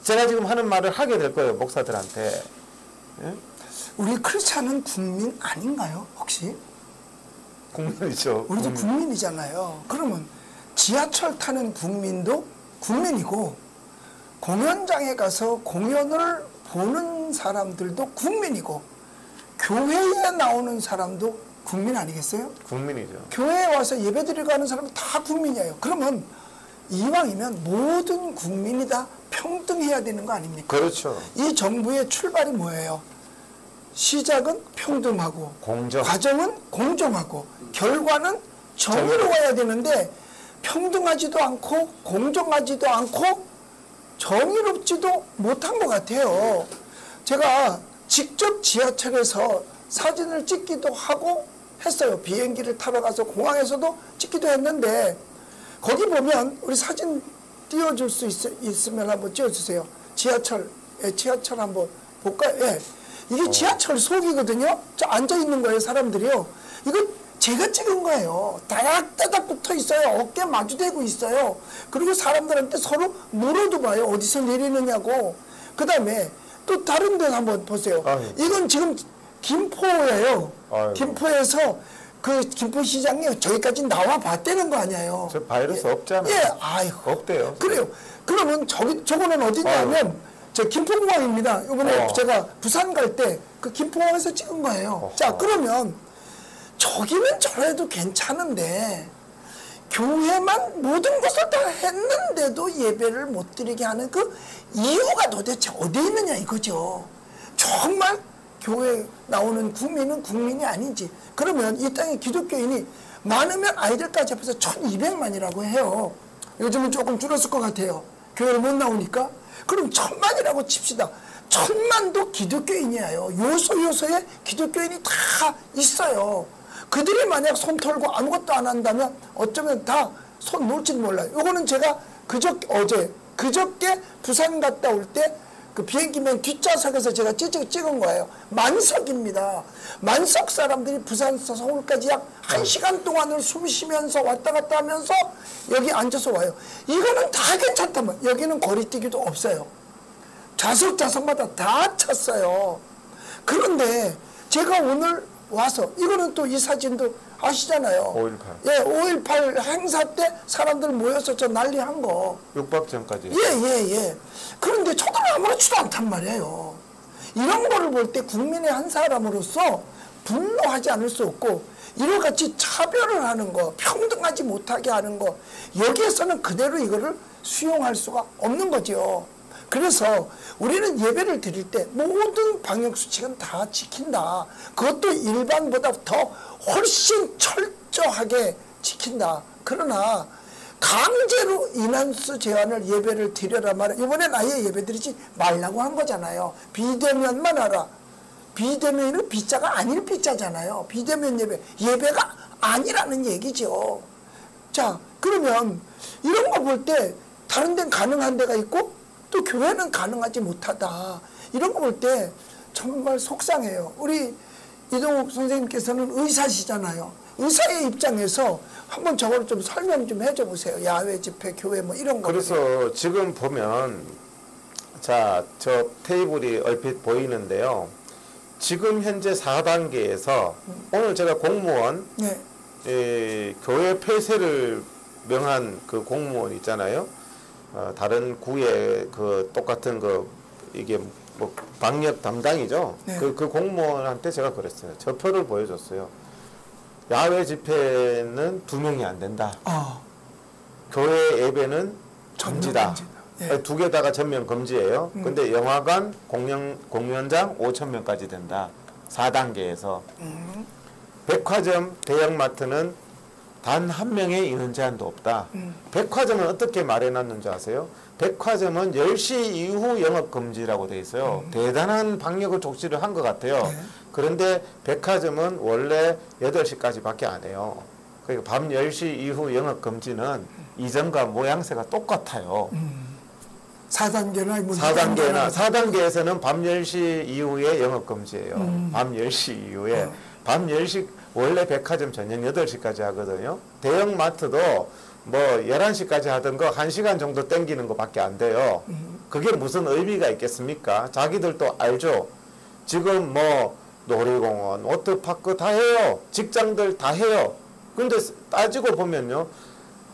S4: 제가 지금 하는 말을 하게 될 거예요. 목사들한테. 예?
S3: 우리 크리스찬은 국민 아닌가요? 혹시?
S4: 국민이죠.
S3: 우리도 국민이잖아요. 그러면 지하철 타는 국민도 국민이고 공연장에 가서 공연을 보는 사람들도 국민이고 교회에 나오는 사람도 국민 아니겠어요?
S4: 국민이죠.
S3: 교회에 와서 예배드리러 가는 사람은 다 국민이에요. 그러면 이왕이면 모든 국민이 다 평등해야 되는 거 아닙니까?
S4: 그렇죠.
S3: 이 정부의 출발이 뭐예요? 시작은 평등하고
S4: 공정.
S3: 과정은 공정하고 결과는 정의로워야 되는데 평등하지도 않고 공정하지도 않고 정의롭지도 못한 것 같아요. 제가 직접 지하철에서 사진을 찍기도 하고 했어요. 비행기를 타러 가서 공항에서도 찍기도 했는데 거기 보면 우리 사진 띄워줄 수 있으면 한번 찍어주세요. 지하철 한번 볼까요? 예. 이게 지하철 속이거든요. 저 앉아있는 거예요. 사람들이요. 이거 제가 찍은 거예요. 다닥다닥 붙어 있어요. 어깨 마주대고 있어요. 그리고 사람들한테 서로 물어도 봐요. 어디서 내리느냐고. 그 다음에 또 다른 데 한번 보세요.
S4: 아이고.
S3: 이건 지금 김포예요.
S4: 아이고.
S3: 김포에서 그 김포시장이 저기까지 나와 봤다는 거 아니에요.
S4: 저 바이러스 없잖아요.
S3: 예, 아이고.
S4: 없대요.
S3: 그래요. 그러면 저거는 어디냐면 저 김포공항입니다. 이번에 제가 부산 갈 때 그 김포공항에서 찍은 거예요. 자, 그러면 저기는 저래도 괜찮은데 교회만 모든 것을 다 했는데도 예배를 못 드리게 하는 그 이유가 도대체 어디에 있느냐 이거죠. 정말 교회 나오는 국민은 국민이 아니지. 그러면 이 땅에 기독교인이 많으면 아이들까지 합해서 1200만이라고 해요. 요즘은 조금 줄었을 것 같아요. 교회를 못 나오니까. 그럼 1000만이라고 칩시다. 1000만도 기독교인이에요. 요소요소에 기독교인이 다 있어요. 그들이 만약 손 털고 아무것도 안 한다면 어쩌면 다 손 놓을지도 몰라요. 요거는 제가 그저께 부산 갔다 올 때 그 비행기면 뒷좌석에서 제가 찍은 거예요. 만석입니다. 만석 사람들이 부산에서 서울까지 약 1시간 동안을 숨 쉬면서 왔다 갔다 하면서 여기 앉아서 와요. 이거는 다 괜찮단 말이에요. 여기는 거리뛰기도 없어요. 좌석마다 다 찼어요. 그런데 제가 오늘 와서 이거는 또 이 사진도 아시잖아요.
S4: 5.18.
S3: 예, 5.18 행사 때 사람들 모여서 저 난리 한 거.
S4: 6박 전까지.
S3: 예. 그런데 저도 아무렇지도 않단 말이에요. 이런 거를 볼 때 국민의 한 사람으로서 분노하지 않을 수 없고 이와 같이 차별을 하는 거, 평등하지 못하게 하는 거, 여기에서는 그대로 이거를 수용할 수가 없는 거죠. 그래서 우리는 예배를 드릴 때 모든 방역수칙은 다 지킨다. 그것도 일반보다 더 훨씬 철저하게 지킨다. 그러나 강제로 인원수 제한을 예배를 드려라 말아. 이번엔 아예 예배 드리지 말라고 한 거잖아요. 비대면만 하라. 비대면은 비자가 아닐 비자잖아요. 비대면 예배가 아니라는 얘기죠. 자, 그러면 이런 거 볼 때 다른 데는 가능한 데가 있고 또 교회는 가능하지 못하다. 이런 거 볼 때 정말 속상해요. 우리 이동욱 선생님께서는 의사시잖아요. 의사의 입장에서 한번 저걸 좀 설명 좀 해줘 보세요. 야외 집회, 교회 뭐 이런 거.
S4: 그래서 지금 보면 자, 저 테이블이 얼핏 보이는데요. 지금 현재 4단계에서 오늘 제가 공무원 교회 폐쇄를 명한 그 공무원 있잖아요. 다른 구의 그 똑같은 그 이게 뭐 방역 담당이죠. 그 공무원한테 제가 그랬어요. 저 표를 보여줬어요. 야외 집회는 2명이 안 된다. 교회 예배는 금지다.
S3: 예.
S4: 2개다가 전면 금지예요. 근데 영화관, 공연장 5,000명까지 된다. 4단계에서. 백화점, 대형마트는 단 1명의 인원 제한도 없다. 백화점은 어떻게 마련했는지 아세요? 백화점은 10시 이후 영업 금지라고 돼 있어요. 대단한 방역을 족치를 한 것 같아요. 그런데 백화점은 원래 8시까지밖에 안 해요. 그러니까 밤 10시 이후 영업 금지는 이전과 모양새가 똑같아요.
S3: 4단계나 뭐
S4: 4단계에서는 밤 10시 이후에 영업 금지예요. 밤 10시 이후에. 밤 10시 원래 백화점 저녁 8시까지 하거든요. 대형 마트도 뭐 11시까지 하던 거 1시간 정도 땡기는 거밖에 안 돼요. 그게 무슨 의미가 있겠습니까? 자기들도 알죠. 지금 뭐 놀이공원, 워터파크 다 해요. 직장들 다 해요. 근데 따지고 보면요.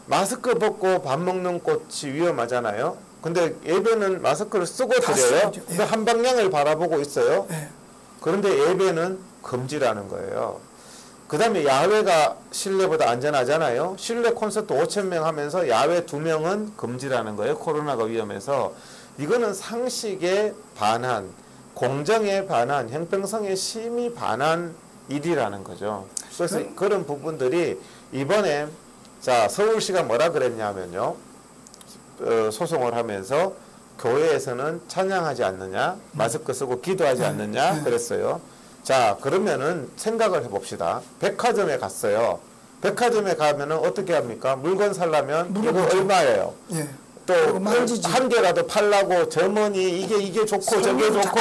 S4: 마스크 벗고 밥 먹는 꽃이 위험하잖아요. 근데 예배는 마스크를 쓰고 드려요. 근데 한 방향을 바라보고 있어요. 그런데 예배는 금지라는 거예요. 그 다음에 야외가 실내보다 안전하잖아요. 실내 콘서트 5,000명 하면서 야외 2명은 금지라는 거예요. 코로나가 위험해서. 이거는 상식에 반한, 공정에 반한, 형평성에 심히 반한 일이라는 거죠. 그래서 그런 부분들이 이번에 자 서울시가 뭐라 그랬냐면요. 소송을 하면서 교회에서는 찬양하지 않느냐, 마스크 쓰고 기도하지 않느냐 그랬어요. 자, 그러면은 생각을 해봅시다. 백화점에 갔어요. 백화점에 가면은 어떻게 합니까? 물건 살려면 이거 얼마예요? 또 한 개라도 팔라고 점원이 이게 좋고 저게 좋고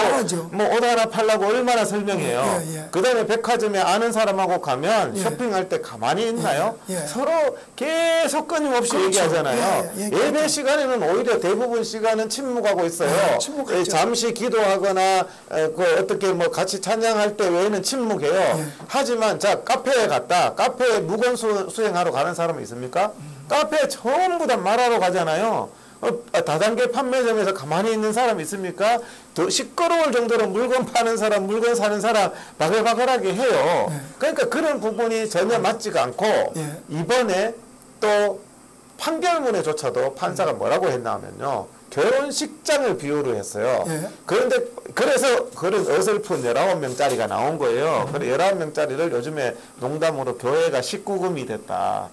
S4: 뭐 옷 하나 팔라고 얼마나 설명해요. 그 다음에 백화점에 아는 사람하고 가면 쇼핑할 때 가만히 있나요? 서로 계속 끊임없이 얘기하잖아요. 예배 시간에는 오히려 대부분 시간은 침묵하고 있어요. 잠시 기도하거나 그 어떻게 뭐 같이 찬양할 때 외에는 침묵해요. 하지만 자 카페에 갔다. 카페에 무건 수행하러 가는 사람이 있습니까? 카페에 전부 다 말하러 가잖아요. 다단계 판매점에서 가만히 있는 사람 있습니까? 더 시끄러울 정도로 물건 파는 사람, 물건 사는 사람 바글바글하게 해요. 그러니까 그런 부분이 전혀 맞지가 않고 이번에 또 판결문에조차도 판사가 뭐라고 했나 하면요. 결혼식장을 비유로 했어요.
S3: 예.
S4: 그런데 그래서 그런 어설픈 19명짜리가 나온 거예요. 그래 19명짜리를 요즘에 농담으로 교회가 19금이 됐다.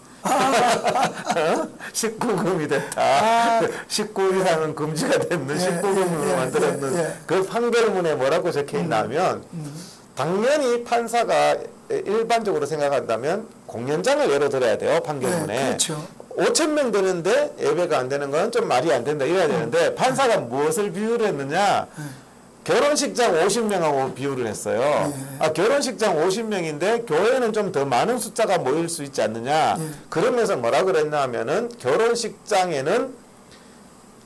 S4: 19금이 됐다. 19 이상은 금지가 됐는 19금으로 만들었는 그 판결문에 뭐라고 적혀 있냐면 당연히 판사가 일반적으로 생각한다면 공연장을 열어드려야 돼요. 판결문에.
S3: 그렇죠.
S4: 5,000명 되는데 예배가 안 되는 건 좀 말이 안 된다 이래야 되는데 판사가 무엇을 비유를 했느냐 결혼식장 50명하고 비유를 했어요. 결혼식장 50명인데 교회는 좀 더 많은 숫자가 모일 수 있지 않느냐. 그러면서 뭐라 그랬나 하면은 결혼식장에는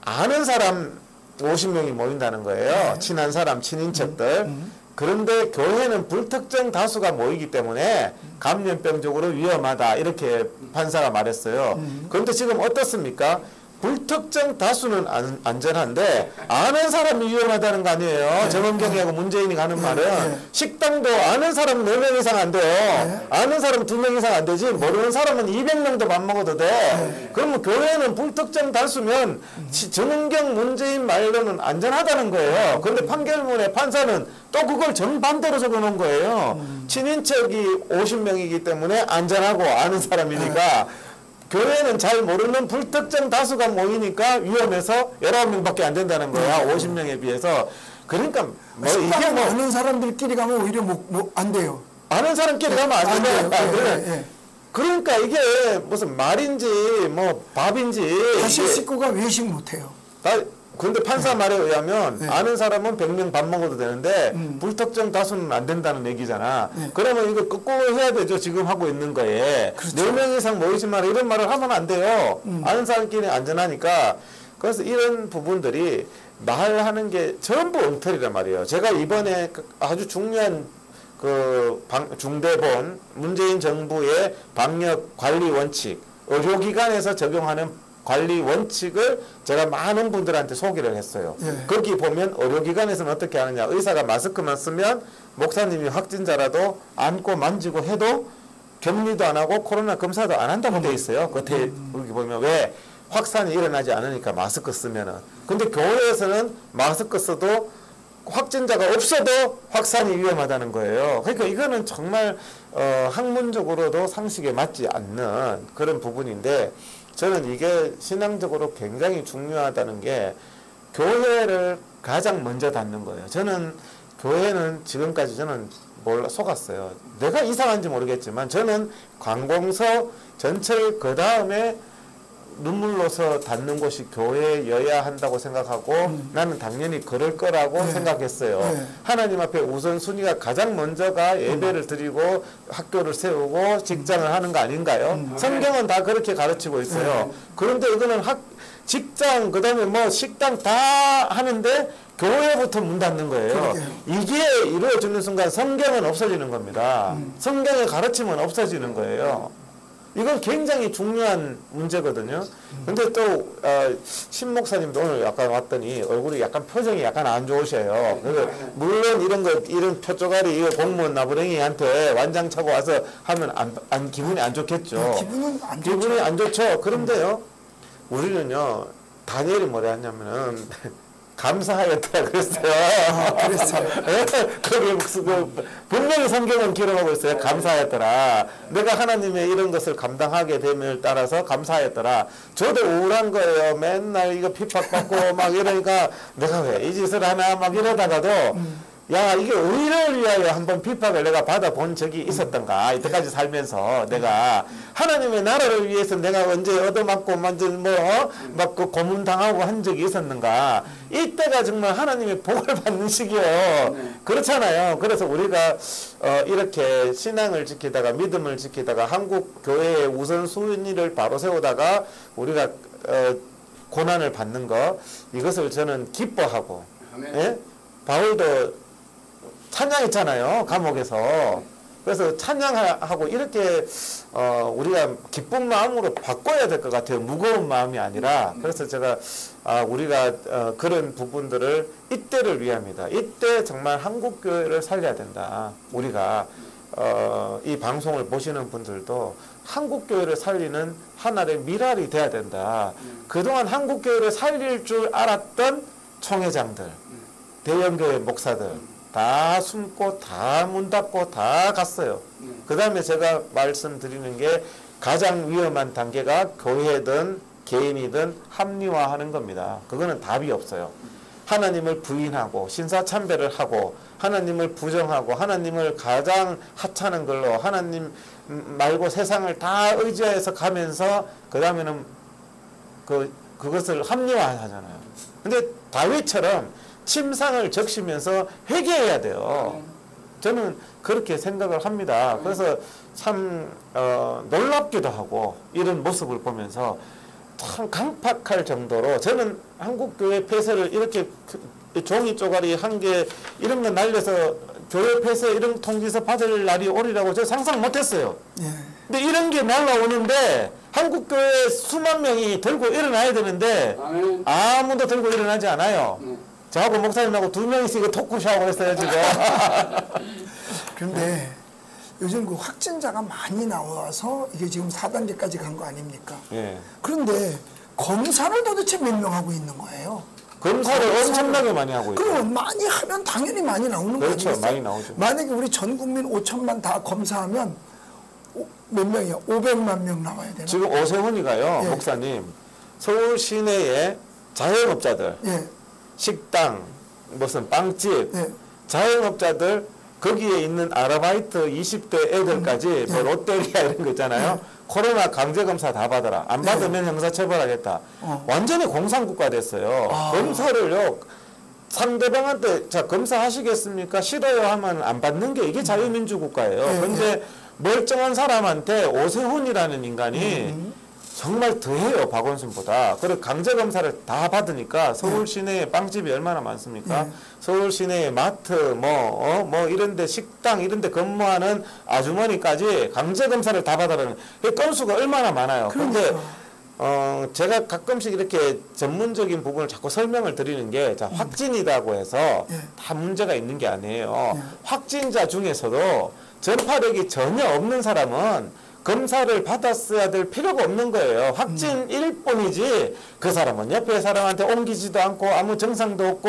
S4: 아는 사람 50명이 모인다는 거예요. 친한 사람, 친인척들. 그런데 교회는 불특정 다수가 모이기 때문에 감염병적으로 위험하다 이렇게 판사가 말했어요. 그런데 지금 어떻습니까? 불특정 다수는 안전한데 아는 사람이 위험하다는 거 아니에요. 정은경이하고 문재인이 가는 말은 식당도 아는 사람 4명 이상 안 돼요. 아는 사람 2명 이상 안 되지 모르는 사람은 200명도 밥 먹어도 돼. 그러면 교회는 불특정 다수면 정은경 문재인 말로는 안전하다는 거예요. 그런데 판결문에 판사는 또 그걸 정반대로 적어놓은 거예요. 친인척이 50명이기 때문에 안전하고 아는 사람이니까 교회는 잘 모르는 불특정 다수가 모이니까 위험해서 19명밖에 안 된다는 거야. 50명에 비해서. 그러니까 뭐 이게 뭐
S3: 아는 사람들끼리 가면 오히려 안 돼요.
S4: 아는 사람끼리 가면 안 돼요.
S3: 돼요.
S4: 그러니까 이게 무슨 말인지 뭐 밥인지
S3: 사실 식구가 외식 못해요.
S4: 그런데 판사 말에 의하면 아는 사람은 100명 밥 먹어도 되는데 불특정 다수는 안 된다는 얘기잖아. 그러면 이거 거꾸로 해야 되죠. 지금 하고 있는 거에.
S3: 그렇죠.
S4: 4명 이상 모이지 마라 이런 말을 하면 안 돼요. 아는 사람끼리 안전하니까. 그래서 이런 부분들이 말하는 게 전부 엉터리란 말이에요. 제가 이번에 아주 중요한 중대본 문재인 정부의 방역 관리 원칙 의료기관에서 적용하는 관리 원칙을 제가 많은 분들한테 소개를 했어요. 거기 보면 의료기관에서는 어떻게 하느냐. 의사가 마스크만 쓰면 목사님이 확진자라도 안고 만지고 해도 격리도 안 하고 코로나 검사도 안 한다고 돼 있어요. 겉에 여기 보면 왜 확산이 일어나지 않으니까 마스크 쓰면은. 근데 교회에서는 마스크 써도 확진자가 없어도 확산이 위험하다는 거예요. 그러니까 이거는 정말 학문적으로도 상식에 맞지 않는 그런 부분인데 저는 이게 신앙적으로 굉장히 중요하다는 게 교회를 가장 먼저 닫는 거예요. 저는 교회는 지금까지 저는 속았어요. 내가 이상한지 모르겠지만 저는 관공서 전체를 그 다음에 눈물로서 닫는 곳이 교회여야 한다고 생각하고 나는 당연히 그럴 거라고 생각했어요. 하나님 앞에 우선순위가 가장 먼저가 예배를 드리고 학교를 세우고 직장을 하는 거 아닌가요? 성경은 다 그렇게 가르치고 있어요. 그런데 이거는 직장 그다음에 뭐 식당 다 하는데 교회부터 문 닫는 거예요. 이게 이루어지는 순간 성경은 없어지는 겁니다. 성경의 가르침은 없어지는 거예요. 이건 굉장히 중요한 문제거든요. 근데 또 신 목사님도 오늘 약간 왔더니 얼굴이 약간 표정이 약간 안 좋으셔요. 그래서 물론 이런 표조가리 이거 공무원 나부랭이한테 완장 차고 와서 하면 기분이 안 좋겠죠. 기분이 안 좋죠. 그런데요, 우리는요 다니엘이 뭐라 했냐면은 감사하였다 그랬어요.
S3: 그랬어요.
S4: 분명히 성경은 기록하고 있어요. 감사하였더라. 내가 하나님의 이런 것을 감당하게 됨을 따라서 감사하였더라. 저도 우울한 거예요. 맨날 이거 핍박받고 막 이러니까 내가 왜 이 짓을 하나 막 이러다가도 야 이게 의를 위하여 한번 핍박을 내가 받아본 적이 있었던가 이때까지 살면서 내가 하나님의 나라를 위해서 내가 언제 얻어맞고 완전 막 그 고문당하고 한 적이 있었는가. 이때가 정말 하나님의 복을 받는 시기예요. 그렇잖아요. 그래서 우리가 이렇게 신앙을 지키다가 믿음을 지키다가 한국 교회의 우선순위를 바로 세우다가 우리가 고난을 받는 것 이것을 저는 기뻐하고 예? 바울도 찬양했잖아요. 감옥에서. 그래서 찬양하고 이렇게 우리가 기쁜 마음으로 바꿔야 될 것 같아요. 무거운 마음이 아니라. 그래서 제가 우리가 그런 부분들을 이때를 위함이다. 이때 정말 한국교회를 살려야 된다. 우리가 이 방송을 보시는 분들도 한국교회를 살리는 하나의 미랄이 돼야 된다. 그동안 한국교회를 살릴 줄 알았던 총회장들, 대형교회 목사들 다 숨고 다 문 닫고 다 갔어요. 그 다음에 제가 말씀드리는 게 가장 위험한 단계가 교회든 개인이든 합리화하는 겁니다. 그거는 답이 없어요. 하나님을 부인하고 신사참배를 하고 하나님을 부정하고 하나님을 가장 하찮은 걸로 하나님 말고 세상을 다 의지해서 가면서 그 다음에는 그것을 합리화하잖아요. 근데 다윗처럼 침상을 적시면서 회개해야 돼요. 저는 그렇게 생각을 합니다. 그래서 참 놀랍기도 하고 이런 모습을 보면서 참 강팍할 정도로 저는 한국교회 폐쇄를 이렇게 종이 쪼가리 한 개 이런 거 날려서 교회 폐쇄 이런 통지서 받을 날이 오리라고 제가 상상 못했어요. 근데 이런 게 날라오는데 한국교회 수만 명이 들고 일어나야 되는데 아무도 들고 일어나지 않아요. 저하고 목사님하고 2명이서 토크쇼하고 했어요 지금.
S3: 그런데 요즘 그 확진자가 많이 나와서 이게 지금 4단계까지 간 거 아닙니까?
S4: 예.
S3: 그런데 검사를 도대체 몇 명 하고 있는 거예요?
S4: 검사를 엄청나게 많이 하고 있어요.
S3: 그럼 많이 하면 당연히 많이 나오는 거
S4: 그렇죠.
S3: 아니겠어요?
S4: 많이 나오죠.
S3: 만약에 우리 전 국민 5천만 다 검사하면 몇 명이요? 500만 명 나와야 되나?
S4: 지금 오세훈이가요.
S3: 예.
S4: 목사님 서울 시내에 자영업자들
S3: 예.
S4: 식당 무슨 빵집
S3: 예.
S4: 자영업자들 거기에 있는 아르바이트 20대 애들까지 뭐 롯데리아 이런 거 있잖아요. 코로나 강제검사 다 받아라. 안 받으면 형사처벌하겠다. 완전히 공산국가 됐어요. 검사를요. 상대방한테 자 검사하시겠습니까? 싫어요 하면 안 받는 게 이게 자유민주국가예요. 그런데 멀쩡한 사람한테 오세훈이라는 인간이 정말 더해요. 박원순보다. 그리고 강제검사를 다 받으니까 서울 시내에 빵집이 얼마나 많습니까? 서울 시내에 마트 뭐 이런데 식당 이런데 근무하는 아주머니까지 강제검사를 다 받아라는 그 건수가 얼마나 많아요. 그런데 제가 가끔씩 이렇게 전문적인 부분을 자꾸 설명을 드리는 게 자, 확진이라고 해서 다 문제가 있는 게 아니에요. 확진자 중에서도 전파력이 전혀 없는 사람은 검사를 받았어야 될 필요가 없는 거예요. 확진일 뿐이지 그 사람은 옆에 사람한테 옮기지도 않고 아무 증상도 없고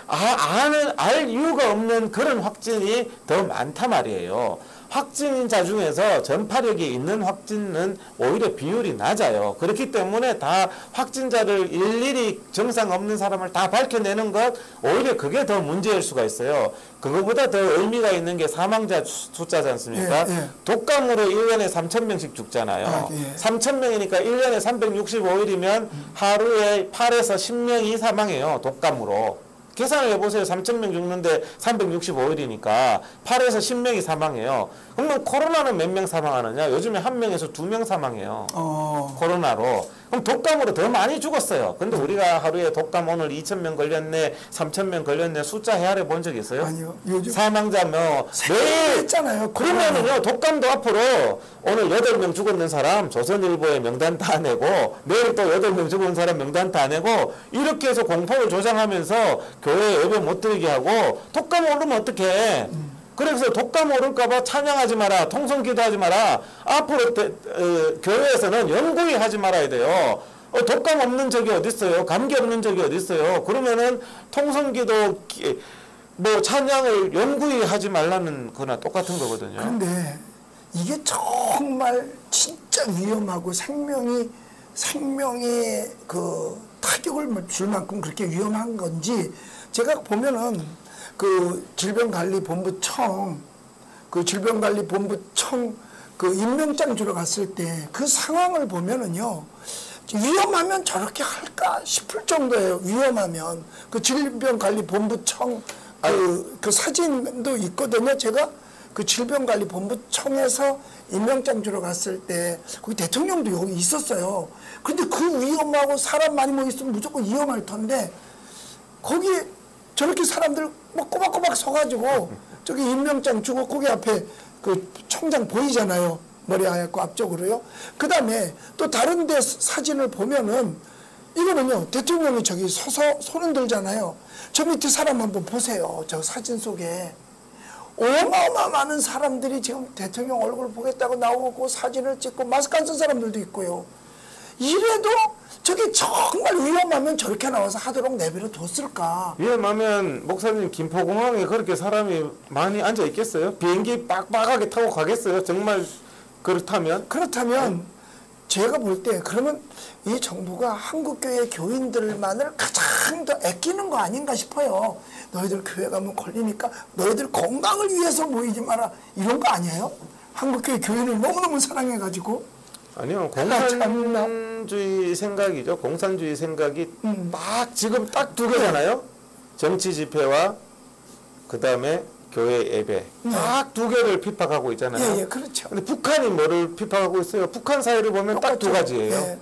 S4: 알 이유가 없는 그런 확진이 더 많단 말이에요. 확진자 중에서 전파력이 있는 확진은 오히려 비율이 낮아요. 그렇기 때문에 다 확진자를 일일이 증상 없는 사람을 다 밝혀내는 것 오히려 그게 더 문제일 수가 있어요. 그거보다 더 의미가 있는 게 사망자 숫자지 않습니까? 독감으로 1년에 3,000명씩 죽잖아요. 3,000명이니까 1년에 365일이면 하루에 8에서 10명이 사망해요. 독감으로. 계산을 해보세요. 3,000명 죽는데 365일이니까 8에서 10명이 사망해요. 그러면 코로나는 몇 명 사망하느냐? 요즘에 1명에서 2명 사망해요. 코로나로. 그럼 독감으로 더 많이 죽었어요. 근데 우리가 하루에 독감 오늘 2,000명 걸렸네, 3,000명 걸렸네 숫자 헤아려 본 적 있어요?
S3: 아니요. 요즘
S4: 사망자 매일
S3: 했잖아요.
S4: 그러면은요 독감도 앞으로 오늘 8명 죽었는 사람 조선일보에 명단 다 내고 내일 또 8명 죽은 사람 명단 다 내고 이렇게 해서 공포를 조장하면서 교회에 예배 못 드리게 하고 독감 오르면 어떡해? 그래서 독감 오를까봐 찬양하지 마라, 통성기도하지 마라. 앞으로 교회에서는 영구히 하지 말아야 돼요. 독감 없는 적이 어디 있어요? 감기 없는 적이 어디 있어요? 그러면은 통성기도 뭐 찬양을 영구히 하지 말라는 거나 똑같은 거거든요.
S3: 그런데 이게 정말 진짜 위험하고 생명에 그 타격을 줄 만큼 그렇게 위험한 건지 제가 보면은 그 질병관리본부청 그 임명장 주러 갔을 때 그 상황을 보면은요 위험하면 저렇게 할까 싶을 정도예요. 위험하면 그 질병관리본부청 그 사진도 있거든요. 제가 그 질병관리본부청에서 임명장 주러 갔을 때 거기 대통령도 여기 있었어요. 근데 그 위험하고 사람 많이 모였으면 무조건 위험할 텐데 거기 저렇게 사람들 막 꼬박꼬박 서가지고 저기 임명장 주고 거기 앞에 그 총장 보이잖아요. 머리 하얗고 앞쪽으로요. 그 다음에 또 다른 데 사진을 보면은 이거는요 대통령이 저기 서서 손 흔들잖아요. 저 밑에 사람 한번 보세요. 저 사진 속에 어마어마 많은 사람들이 지금 대통령 얼굴 보겠다고 나오고 사진을 찍고 마스크 안 쓴 사람들도 있고요. 이래도 저게 정말 위험하면 저렇게 나와서 하도록 내버려 뒀을까?
S4: 위험하면 목사님 김포공항에 그렇게 사람이 많이 앉아 있겠어요? 비행기 빡빡하게 타고 가겠어요? 정말 그렇다면?
S3: 그렇다면 제가 볼 때 그러면 이 정부가 한국교회 교인들만을 가장 더 아끼는 거 아닌가 싶어요. 너희들 교회 가면 걸리니까 너희들 건강을 위해서 모이지 마라, 이런 거 아니에요? 한국교회 교인을 너무너무 사랑해가지고.
S4: 아니요, 공산주의 생각이죠. 공산주의 생각이 딱 지금 딱 두 개잖아요. 정치 집회와 그 다음에 교회 예배, 딱 두 개를 핍박하고 있잖아요.
S3: 예, 그렇죠.
S4: 근데 북한이 뭐를 핍박하고 있어요? 북한 사회를 보면 딱 두 가지예요.
S3: 예.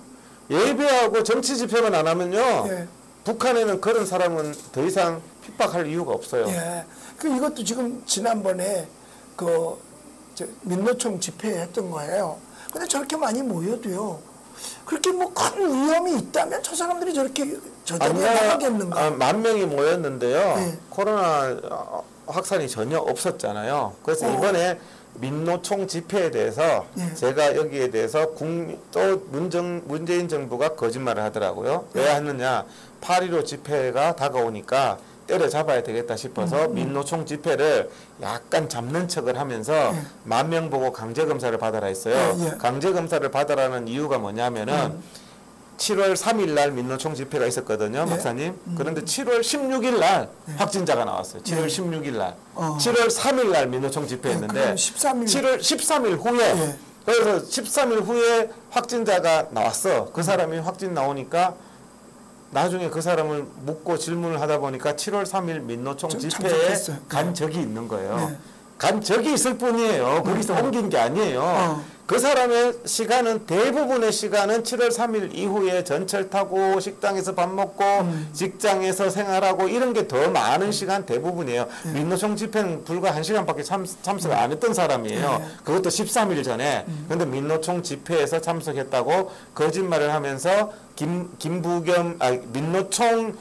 S4: 예배하고 정치 집회만 안 하면요,
S3: 예.
S4: 북한에는 그런 사람은 더 이상 핍박할 이유가 없어요.
S3: 예. 그 이것도 지금 지난번에 민노총 집회했던 거예요. 근데 저렇게 많이 모여도요, 그렇게 뭐 큰 위험이 있다면 저 사람들이 저렇게 저장해 나가겠는가?
S4: 10,000명이 모였는데요.
S3: 네.
S4: 코로나 확산이 전혀 없었잖아요. 그래서 이번에 민노총 집회에 대해서
S3: 네.
S4: 제가 여기에 대해서 또 문재인 정부가 거짓말을 하더라고요. 왜 하느냐? 8.15 집회가 다가오니까 때려잡아야 되겠다 싶어서 민노총 집회를 약간 잡는 척을 하면서 10,000명 보고 강제검사를 받아라 했어요. 강제검사를 받아라는 이유가 뭐냐면은 7월 3일 날 민노총 집회가 있었거든요, 목사님. 그런데 7월 16일 날 확진자가 나왔어요. 7월 16일 날. 7월 3일 날 민노총 집회했는데 7월 13일 후에 그래서 13일 후에 확진자가 나왔어. 그 사람이 확진 나오니까 나중에 그 사람을 묻고 질문을 하다 보니까 7월 3일 민노총 집회에 간 적이 있는 거예요. 간 적이 있을 뿐이에요. 거기서 옮긴 게 아니에요. 그 사람의 시간은, 대부분의 시간은 7월 3일 이후에 전철 타고 식당에서 밥 먹고 직장에서 생활하고 이런 게 더 많은 시간 대부분이에요. 민노총 집회는 불과 1시간밖에 참석 안 했던 사람이에요. 그것도 13일 전에. 근데 민노총 집회에서 참석했다고 거짓말을 하면서 민노총에서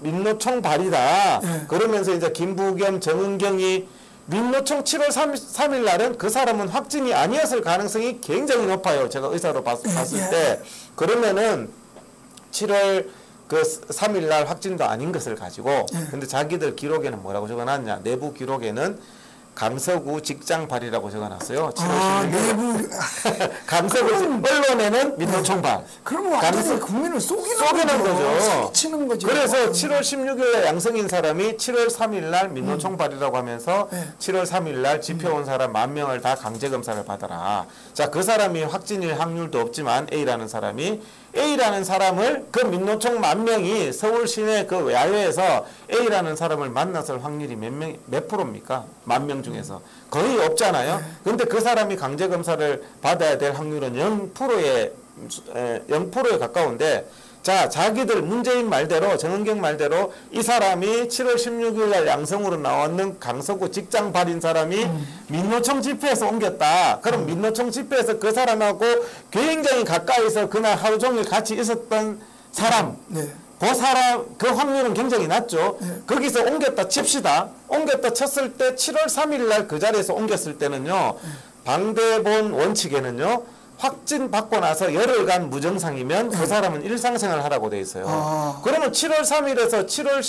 S4: 민노총 발이다. 그러면서 이제 김부겸, 정은경이 민노총 7월 3일 날은 그 사람은 확진이 아니었을 가능성이 굉장히 높아요. 제가 의사로 봤을 때. 그러면은 7월 3일 날 확진도 아닌 것을 가지고, 근데 자기들 기록에는 뭐라고 적어놨냐? 내부 기록에는 강서구 직장발이라고 적어놨어요. 7월 16일. 강서구 언론에는 민노총발.
S3: 그러면 완전히 국민을 속이는
S4: 거죠.
S3: 사기치는 거죠.
S4: 그래서 7월 16일에 양성인 사람이 7월 3일 날 민노총발이라고 하면서 7월 3일 날 집회 온 사람 10,000명을 다 강제검사를 받아라. 자, 그 사람이 확진일 확률도 없지만 A라는 사람을 그 민노총 10,000명이 서울 시내 그 야외에서 A라는 사람을 만났을 확률이 몇 프로입니까? 10,000명 중에서 거의 없잖아요. 근데 그 사람이 강제검사를 받아야 될 확률은 0%에 가까운데, 자, 자기들 문재인 말대로, 정은경 말대로 이 사람이 7월 16일 날 양성으로 나왔는 강서구 직장 발인 사람이 민노총 집회에서 옮겼다. 그럼 민노총 집회에서 그 사람하고 굉장히 가까이서 그날 하루 종일 같이 있었던 사람, 그 확률은 굉장히 낮죠. 거기서 옮겼다 칩시다. 옮겼다 쳤을 때 7월 3일 날 그 자리에서 옮겼을 때는요, 방대본 원칙에는요, 확진 받고 나서 열흘간 무증상이면 그 사람은 일상생활 하라고 돼 있어요. 그러면 7월 3일에서 7월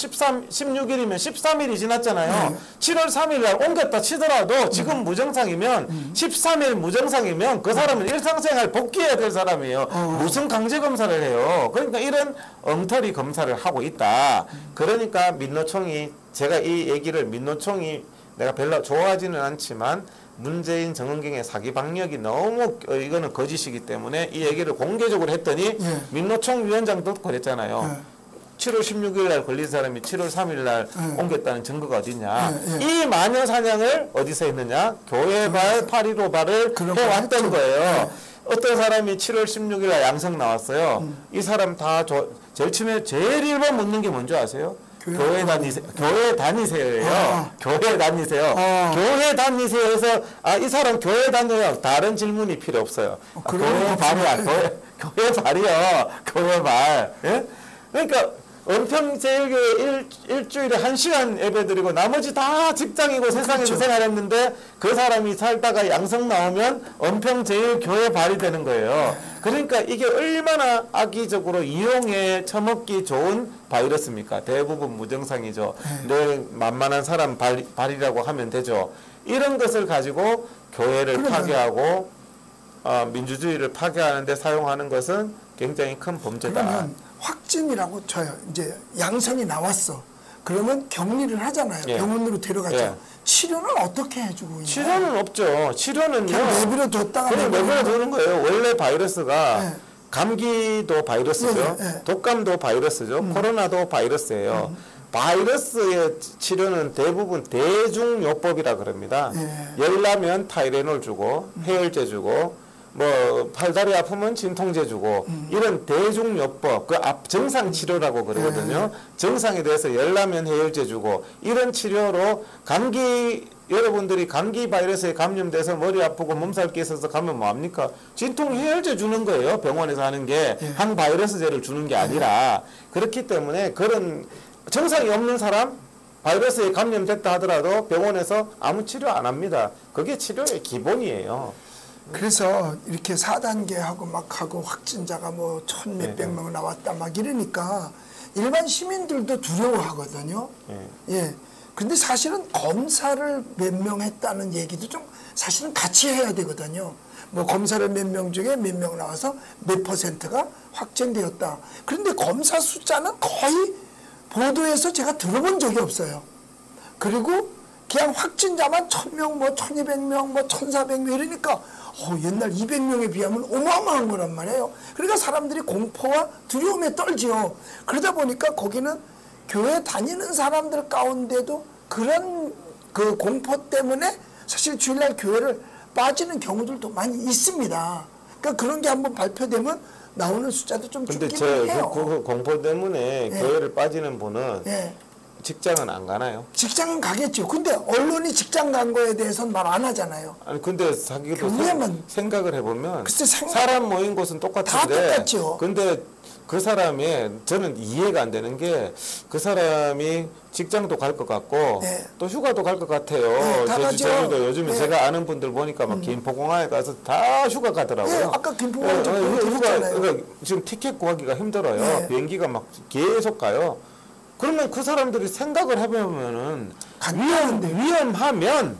S4: 16일이면 13일이 지났잖아요. 7월 3일 날 옮겼다 치더라도 지금 무증상이면 13일 무증상이면 그 사람은 일상생활 복귀해야 될 사람이에요. 무슨 강제검사를 해요. 그러니까 이런 엉터리 검사를 하고 있다. 그러니까 민노총이, 제가 이 얘기를 민노총이 내가 별로 좋아하지는 않지만 문재인, 정은경의 사기 방역이 너무 이거는 거짓이기 때문에 이 얘기를 공개적으로 했더니 민노총 위원장도 그랬잖아요. 7월 16일 날 걸린 사람이 7월 3일 날 옮겼다는 증거가 어디냐. 이 마녀 사냥을 어디서 했느냐. 교회발, 8.15발을 해왔던 거예요. 어떤 사람이 7월 16일 날 양성 나왔어요. 이 사람 다 제일 1번 묻는 게 뭔지 아세요? 교회 다니세요. 교회 다니세요예요. 교회 다니세요. 교회 다니세요 해서 이 사람 교회 다녀요. 다른 질문이 필요 없어요. 교회 발이야. 교회 발이요. 교회 발. 예? 그러니까 은평제일교회 일주일에 1시간 예배드리고 나머지 다 직장이고 세상에서 생활했는데 그 사람이 살다가 양성 나오면 은평제일교회 발휘되는 거예요. 그러니까 이게 얼마나 악의적으로 이용해 처먹기 좋은 바이러스입니까? 대부분 무증상이죠. 내 만만한 사람 발이라고 하면 되죠. 이런 것을 가지고 교회를 파괴하고 민주주의를 파괴하는데 사용하는 것은 굉장히 큰 범죄다.
S3: 그러면 확진이라고 쳐요. 이제 양성이 나왔어. 그러면 격리를 하잖아요.
S4: 예.
S3: 병원으로 데려가죠.
S4: 예.
S3: 치료는 어떻게 해주고 있나요?
S4: 치료는 없죠. 치료는요.
S3: 그냥 내버려 뒀다가
S4: 그냥 내버려 두는 거예요. 원래 바이러스가
S3: 예.
S4: 감기도 바이러스죠.
S3: 예, 예.
S4: 독감도 바이러스죠. 코로나도 바이러스예요. 바이러스의 치료는 대부분 대중요법이라 그럽니다.
S3: 예.
S4: 열나면 타이레놀 주고 해열제 주고 뭐 팔다리 아프면 진통제 주고 이런 대중요법 그 정상 치료라고 그러거든요. 정상에 대해서 열나면 해열제 주고 이런 치료로 감기 여러분들이 감기 바이러스에 감염돼서 머리 아프고 몸살기 있어서 가면 뭐합니까? 진통 해열제 주는 거예요. 병원에서 하는 게 항바이러스제를 주는 게 아니라 그렇기 때문에 그런 정상이 없는 사람 바이러스에 감염됐다 하더라도 병원에서 아무 치료 안 합니다. 그게 치료의 기본이에요.
S3: 그래서 이렇게 4단계 하고 막 하고 확진자가 뭐 1,000몇백 명 나왔다 막 이러니까 일반 시민들도 두려워하거든요. 예. 근데 사실은 검사를 몇 명 했다는 얘기도 좀 사실은 같이 해야 되거든요. 뭐 검사를 몇 명 중에 몇 명 나와서 몇 %가 확진되었다. 그런데 검사 숫자는 거의 보도에서 제가 들어본 적이 없어요. 그리고 그냥 확진자만 1,000명, 뭐 1,200명, 뭐 1,400명 이러니까 옛날 200명에 비하면 어마어마한 거란 말이에요. 그러니까 사람들이 공포와 두려움에 떨지요. 그러다 보니까 거기는 교회 다니는 사람들 가운데도 그런 그 공포 때문에 사실 주일날 교회를 빠지는 경우들도 많이 있습니다. 그러니까 그런 게 한번 발표되면 나오는 숫자도 좀
S4: 근데
S3: 줄기는 해요.
S4: 그 공포 때문에 교회를 빠지는 분은 직장은 안 가나요?
S3: 직장은 가겠죠. 근데 언론이 직장 간 거에 대해서는 말 안 하잖아요.
S4: 아니 근데 자기도 생각을 해보면 사람 모인 곳은 똑같은데
S3: 다 똑같죠.
S4: 근데 그 사람의 저는 이해가 안 되는 게 그 사람이 직장도 갈 것 같고 또 휴가도 갈 것 같아요. 제주도 요즘에 제가 아는 분들 보니까 막 김포공항에 가서 다 휴가 가더라고요.
S3: 아까 김포공항
S4: 휴가 지금 티켓 구하기가 힘들어요. 비행기가 막 계속 가요. 그러면 그 사람들이 생각을 해보면은 위험하면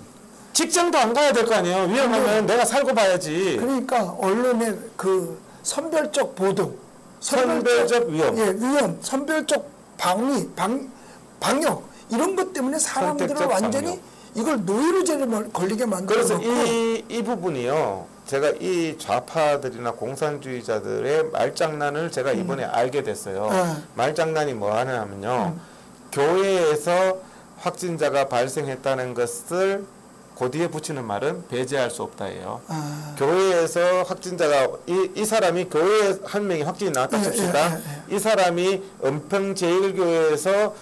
S4: 직장도 안 가야 될 거 아니에요. 위험하면 내가 살고 봐야지.
S3: 그러니까 언론의 그 선별적 보도,
S4: 선별적 위험,
S3: 위험, 선별적 방역 이런 것 때문에 사람들을 완전히 방역. 이걸 노이로제를 걸리게 만들어놓고.
S4: 그래서 이 부분이요. 제가 이 좌파들이나 공산주의자들의 말장난을 제가 이번에 알게 됐어요. 말장난이 뭐 하냐면요. 교회에서 확진자가 발생했다는 것을 그 뒤에 붙이는 말은 배제할 수 없다예요. 교회에서 확진자가 이 사람이 교회에 한 명이 확진이 나왔다 칩시다. 이 사람이 은평제일교회에서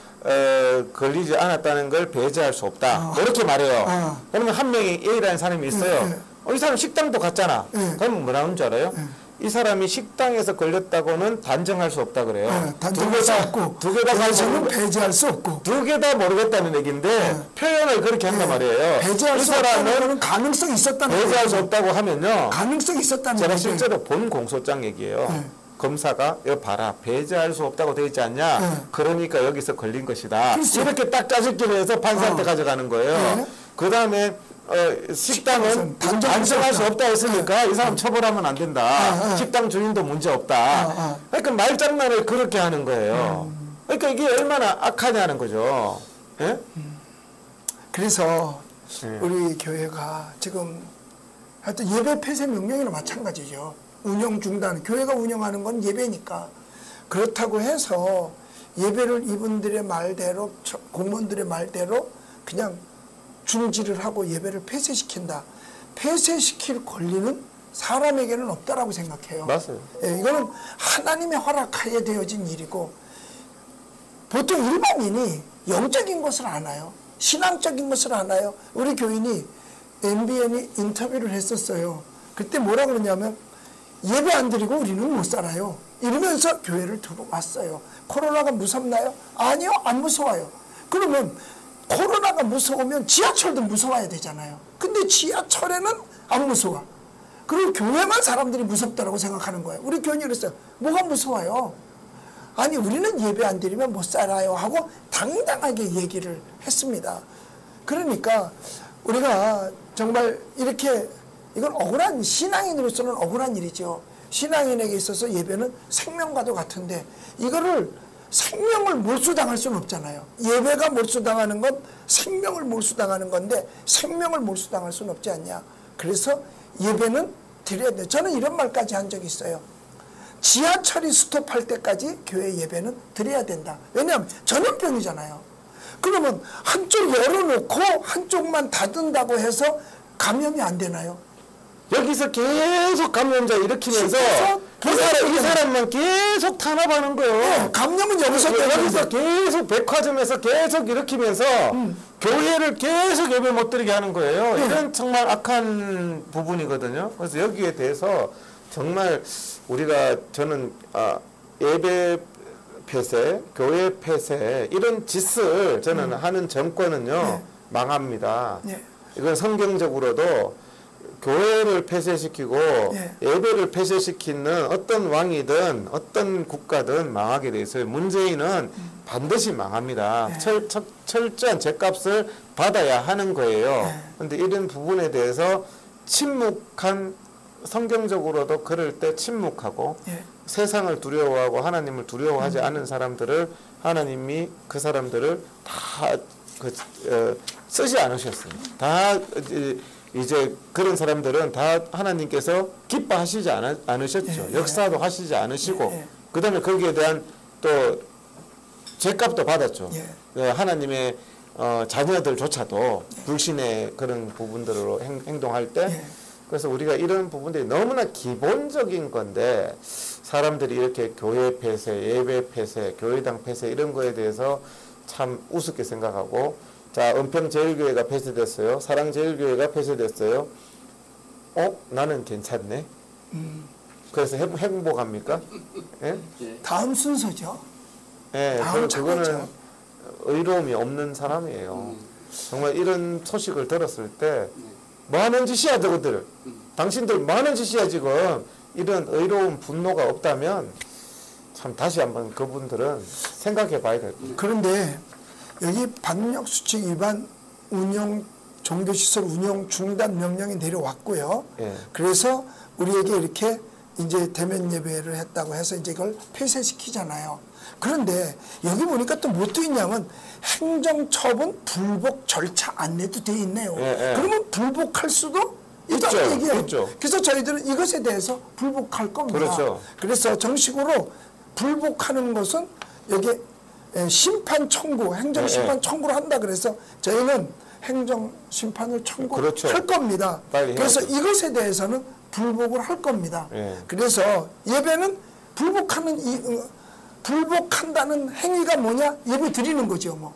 S4: 걸리지 않았다는 걸 배제할 수 없다. 이렇게 말해요. 그러면 한 명이 A라는 사람이 있어요. 이 사람 식당도 갔잖아. 그러면 뭐라는 줄 알아요? 이 사람이 식당에서 걸렸다고는 단정할 수 없다 그래요.
S3: 단정할 수 없고 두 개 다 배제할 수 없고
S4: 두 개 다 모르겠다는 얘기인데 표현을 그렇게 한단 말이에요.
S3: 배제할 수 없다는 가능성이 있었다는
S4: 배제할 수 없다고 하면요.
S3: 가능성이 있었다는
S4: 제가 실제로 본 공소장 얘기예요. 검사가 이거 봐라 배제할 수 없다고 되어 있지 않냐. 그러니까 여기서 걸린 것이다. 이렇게 딱 짜집기로 해서 판사한테 가져가는 거예요. 그 다음에 식당은 단정할 수 없다 했으니까 이 사람 처벌하면 안 된다. 식당 주인도 문제 없다. 그러니까 말장난을 그렇게 하는 거예요. 그러니까 이게 얼마나 악하냐는 거죠. 예?
S3: 그래서 우리 교회가 지금 하여튼 예배 폐쇄 명령이나 마찬가지죠. 운영 중단. 교회가 운영하는 건 예배니까. 그렇다고 해서 예배를 이분들의 말대로 공무원들의 말대로 그냥 중지를 하고 예배를 폐쇄시킨다. 폐쇄시킬 권리는 사람에게는 없다라고 생각해요.
S4: 맞아요.
S3: 이거는 하나님의 허락하에 되어진 일이고 보통 일반인이 영적인 것을 아나요. 신앙적인 것을 아나요. 우리 교인이 MBN이 인터뷰를 했었어요. 그때 뭐라 그러냐면 예배 안 드리고 우리는 못 살아요. 이러면서 교회를 들어왔어요. 코로나가 무섭나요? 아니요, 안 무서워요. 그러면 코로나가 무서우면 지하철도 무서워야 되잖아요. 근데 지하철에는 안 무서워. 그리고 교회만 사람들이 무섭다고 생각하는 거예요. 우리 교인이 그랬어요. 뭐가 무서워요? 아니, 우리는 예배 안 드리면 못 살아요 하고 당당하게 얘기를 했습니다. 그러니까 우리가 정말 이렇게, 이건 억울한, 신앙인으로서는 억울한 일이죠. 신앙인에게 있어서 예배는 생명과도 같은데 이거를 생명을 몰수당할 수는 없잖아요. 예배가 몰수당하는 건 생명을 몰수당하는 건데 생명을 몰수당할 수는 없지 않냐. 그래서 예배는 드려야 돼. 저는 이런 말까지 한 적이 있어요. 지하철이 스톱할 때까지 교회 예배는 드려야 된다. 왜냐하면 전염병이잖아요. 그러면 한쪽 열어놓고 한쪽만 닫는다고 해서 감염이 안 되나요?
S4: 여기서 계속 감염자 일으키면서 이 사람만 계속 탄압하는 거예요.
S3: 네, 감염은
S4: 여기서 계속 백화점에서 계속 일으키면서 교회를 계속 예배 못 드리게 하는 거예요. 이런 정말 악한 부분이거든요. 그래서 여기에 대해서 정말 우리가, 저는 예배 폐쇄, 교회 폐쇄 이런 짓을 저는 하는 정권은요 망합니다. 이건 성경적으로도 교회를 폐쇄시키고 예배를 폐쇄시키는 어떤 왕이든 어떤 국가든 망하게 돼 있어요. 문재인은 반드시 망합니다. 철저한 죗값을 받아야 하는 거예요. 그런데 이런 부분에 대해서 침묵한, 성경적으로도 그럴 때 침묵하고 세상을 두려워하고 하나님을 두려워하지 않은 사람들을 하나님이 그 사람들을 다 쓰지 않으셨어요. 다 이제 그런 사람들은 다 하나님께서 기뻐하시지 않으셨죠. 역사도 하시지 않으시고 그 다음에 거기에 대한 또 죄값도 받았죠. 하나님의 자녀들조차도 불신의 그런 부분들로 행동할 때 그래서 우리가 이런 부분들이 너무나 기본적인 건데 사람들이 이렇게 교회 폐쇄, 예배 폐쇄, 교회당 폐쇄 이런 거에 대해서 참 우습게 생각하고 자, 은평제일교회가 폐쇄됐어요. 사랑제일교회가 폐쇄됐어요. 나는 괜찮네. 그래서 행복합니까? 예?
S3: 다음 순서죠.
S4: 예, 그거는 의로움이 없는 사람이에요. 정말 이런 소식을 들었을 때 뭐하는 짓이야 저것들. 당신들 뭐하는 짓이야 지금. 이런 의로운 분노가 없다면 참 다시 한번 그분들은 생각해 봐야 될 거예요.
S3: 그런데 여기 반역수칙 위반 종교시설 운영 중단 명령이 내려왔고요. 그래서 우리에게 이렇게 이제 대면 예배를 했다고 해서 이제 이걸 폐쇄시키잖아요. 그런데 여기 보니까 또 뭐 또 있냐면 행정처분 불복 절차 안내도 돼 있네요. 그러면 불복할 수도 있다는 얘기예요.
S4: 있죠.
S3: 그래서 저희들은 이것에 대해서 불복할 겁니다.
S4: 그렇죠.
S3: 그래서 정식으로 불복하는 것은 여기 심판 청구, 행정 심판 청구를 한다 그래서 저희는 행정 심판을 청구할 겁니다. 그래서 이것에 대해서는 불복을 할 겁니다. 그래서 예배는 불복한다는 행위가 뭐냐? 예배 드리는 거죠, 뭐.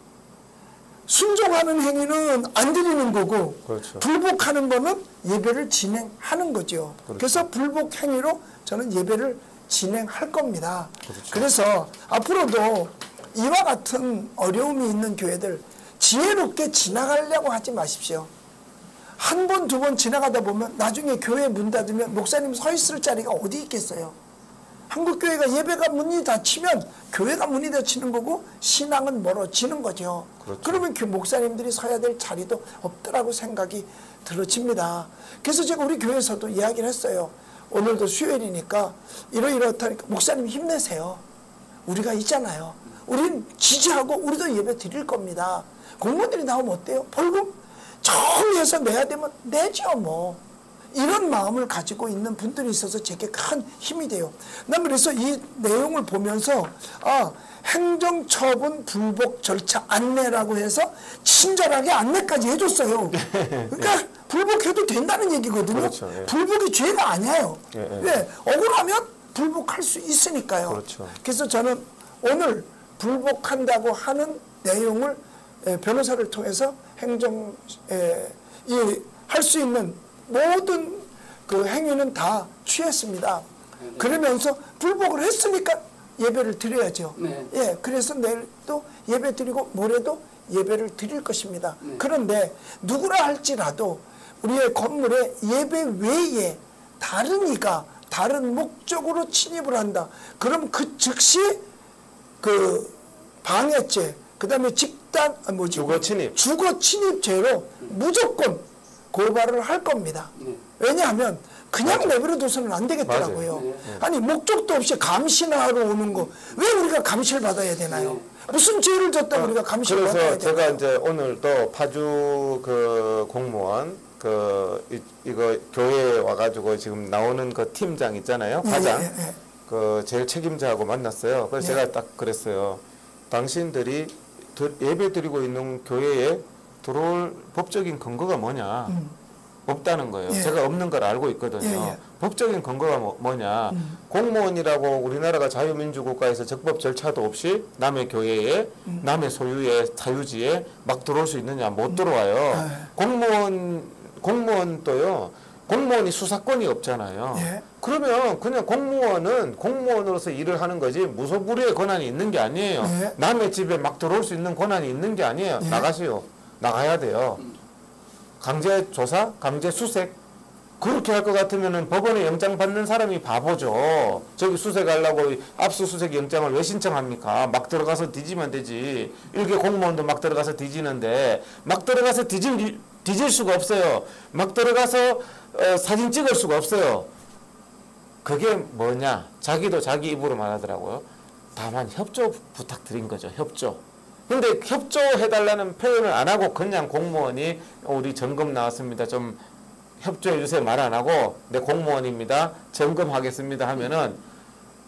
S3: 순종하는 행위는 안 드리는 거고, 불복하는 거는 예배를 진행하는 거죠. 그래서 불복 행위로 저는 예배를 진행할 겁니다. 그래서 앞으로도 이와 같은 어려움이 있는 교회들 지혜롭게 지나가려고 하지 마십시오. 한 번, 두 번 지나가다 보면 나중에 교회 문 닫으면 목사님 서 있을 자리가 어디 있겠어요. 한국교회가 예배가 문이 닫히면 교회가 문이 닫히는 거고 신앙은 멀어지는 거죠. 그러면 그 목사님들이 서야 될 자리도 없더라고 생각이 들어집니다. 그래서 제가 우리 교회에서도 이야기를 했어요. 오늘도 수요일이니까 이러이렇다니까 목사님 힘내세요. 우리가 있잖아요. 우린 지지하고 우리도 예배 드릴 겁니다. 공무원들이 나오면 어때요? 벌금 정해서 내야 되면 내죠 뭐. 이런 마음을 가지고 있는 분들이 있어서 제게 큰 힘이 돼요. 난 그래서 이 내용을 보면서 행정처분 불복 절차 안내라고 해서 친절하게 안내까지 해줬어요. 그러니까 불복해도 된다는 얘기거든요. 불복이 죄가 아니에요. 왜? 억울하면 불복할 수 있으니까요. 그래서 저는 오늘 불복한다고 하는 내용을 변호사를 통해서 할 수 있는 모든 그 행위는 다 취했습니다. 그러면서 불복을 했으니까 예배를 드려야죠.
S2: 네.
S3: 예, 그래서 내일도 예배 드리고 모레도 예배를 드릴 것입니다.
S2: 네.
S3: 그런데 누구라 할지라도 우리의 건물에 예배 외에 다른 이가 다른 목적으로 침입을 한다. 그럼 그 즉시 그 방해죄, 그 다음에 집단,
S4: 주거 침입.
S3: 주거 침입죄로 무조건 고발을 할 겁니다.
S2: 네.
S3: 왜냐하면 그냥 내버려둬서는 안 되겠더라고요.
S2: 맞아요.
S3: 아니 목적도 없이 감시하러 오는 거 왜 우리가 감시를 받아야 되나요? 무슨 죄를 졌다고 우리가 감시를 받아야
S4: 그래서
S3: 되나요?
S4: 제가 이제 오늘 또 파주 그 공무원 이거 교회에 와가지고 지금 나오는 그 팀장 있잖아요, 과장.
S3: 예.
S4: 그 제일 책임자하고 만났어요. 그래서 제가 딱 그랬어요. 당신들이 예배 드리고 있는 교회에 들어올 법적인 근거가 뭐냐? 없다는 거예요.
S3: 예.
S4: 제가 없는 걸 알고 있거든요.
S3: 예.
S4: 법적인 근거가 뭐냐? 공무원이라고 우리나라가 자유민주국가에서 적법 절차도 없이 남의 교회에 남의 소유의 사유지에 막 들어올 수 있느냐? 못 들어와요. 공무원도요. 공무원이 수사권이 없잖아요.
S3: 예.
S4: 그러면 그냥 공무원은 공무원으로서 일을 하는 거지 무소불위의 권한이 있는 게 아니에요.
S3: 예.
S4: 남의 집에 막 들어올 수 있는 권한이 있는 게 아니에요.
S3: 예.
S4: 나가시오. 나가야 돼요. 강제 조사, 강제 수색. 그렇게 할 것 같으면은 법원에 영장 받는 사람이 바보죠. 저기 수색하려고 압수수색 영장을 왜 신청합니까? 막 들어가서 뒤지면 되지. 일개 공무원도 막 들어가서 뒤지는데 막 들어가서 뒤질 수가 없어요. 막 들어가서 사진 찍을 수가 없어요. 그게 뭐냐? 자기도 자기 입으로 말하더라고요. 다만 협조 부탁드린 거죠. 협조. 근데 협조해달라는 표현을 안 하고 그냥 공무원이 우리 점검 나왔습니다. 좀 협조해 주세요 말 안 하고 내 공무원입니다. 점검하겠습니다 하면은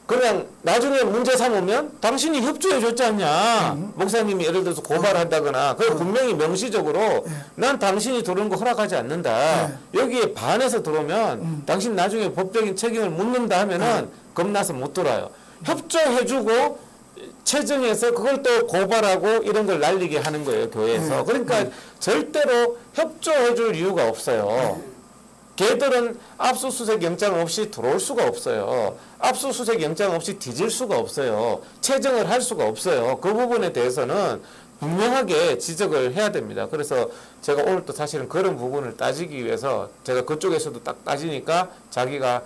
S4: 그냥 나중에 문제 삼으면 당신이 협조해 줬지 않냐. 목사님이 예를 들어서 고발한다거나 그걸 분명히 명시적으로 난 당신이 들어오는 거 허락하지 않는다. 여기에 반해서 들어오면 당신 나중에 법적인 책임을 묻는다 하면은 겁나서 못 들어요. 협조해 주고 체정해서 그걸 또 고발하고 이런 걸 날리게 하는 거예요, 교회에서. 그러니까 절대로 협조해 줄 이유가 없어요. 걔들은 압수수색 영장 없이 들어올 수가 없어요. 압수수색 영장 없이 뒤질 수가 없어요. 체정을 할 수가 없어요. 그 부분에 대해서는 분명하게 지적을 해야 됩니다. 그래서 제가 오늘 또 사실은 그런 부분을 따지기 위해서 제가 그쪽에서도 딱 따지니까 자기가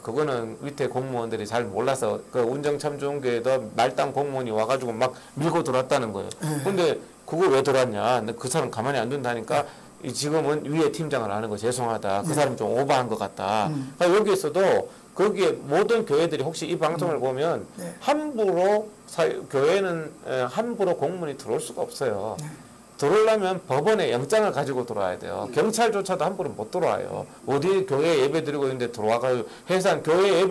S4: 그거는 밑에 공무원들이 잘 몰라서 그 운정참조원교회도 말단 공무원이 와가지고 막 밀고 들어왔다는 거예요. 근데 그거 왜 들어왔냐? 그 사람 가만히 안 둔다니까 지금은 위에 팀장을 하는 거 죄송하다. 그 사람 좀 오버한 것 같다. 그러니까 여기에서도 거기에 모든 교회들이 혹시 이 방송을 보면 함부로 교회는 함부로 공무원이 들어올 수가 없어요. 들어오려면 법원에 영장을 가지고 들어와야 돼요. 경찰조차도 함부로 못 들어와요. 어디 교회 예배 드리고 있는데 들어와가지고 해산 교회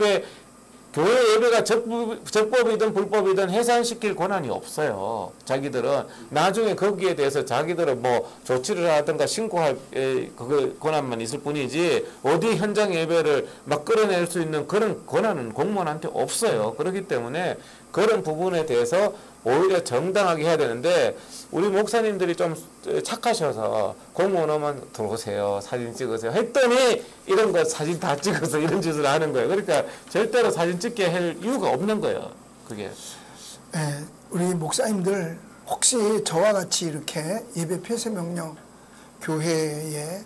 S4: 예배가 적법이든 불법이든 해산시킬 권한이 없어요. 자기들은 나중에 거기에 대해서 자기들은 뭐 조치를 하든가 신고할 그 권한만 있을 뿐이지 어디 현장 예배를 막 끌어낼 수 있는 그런 권한은 공무원한테 없어요. 그렇기 때문에 그런 부분에 대해서 오히려 정당하게 해야 되는데 우리 목사님들이 좀 착하셔서 공무원 오면 들어오세요. 사진 찍으세요. 했더니 이런 거 사진 다 찍어서 이런 짓을 하는 거예요. 그러니까 절대로 사진 찍게 할 이유가 없는 거예요. 그게.
S3: 네, 우리 목사님들 혹시 저와 같이 이렇게 예배 폐쇄 명령, 교회에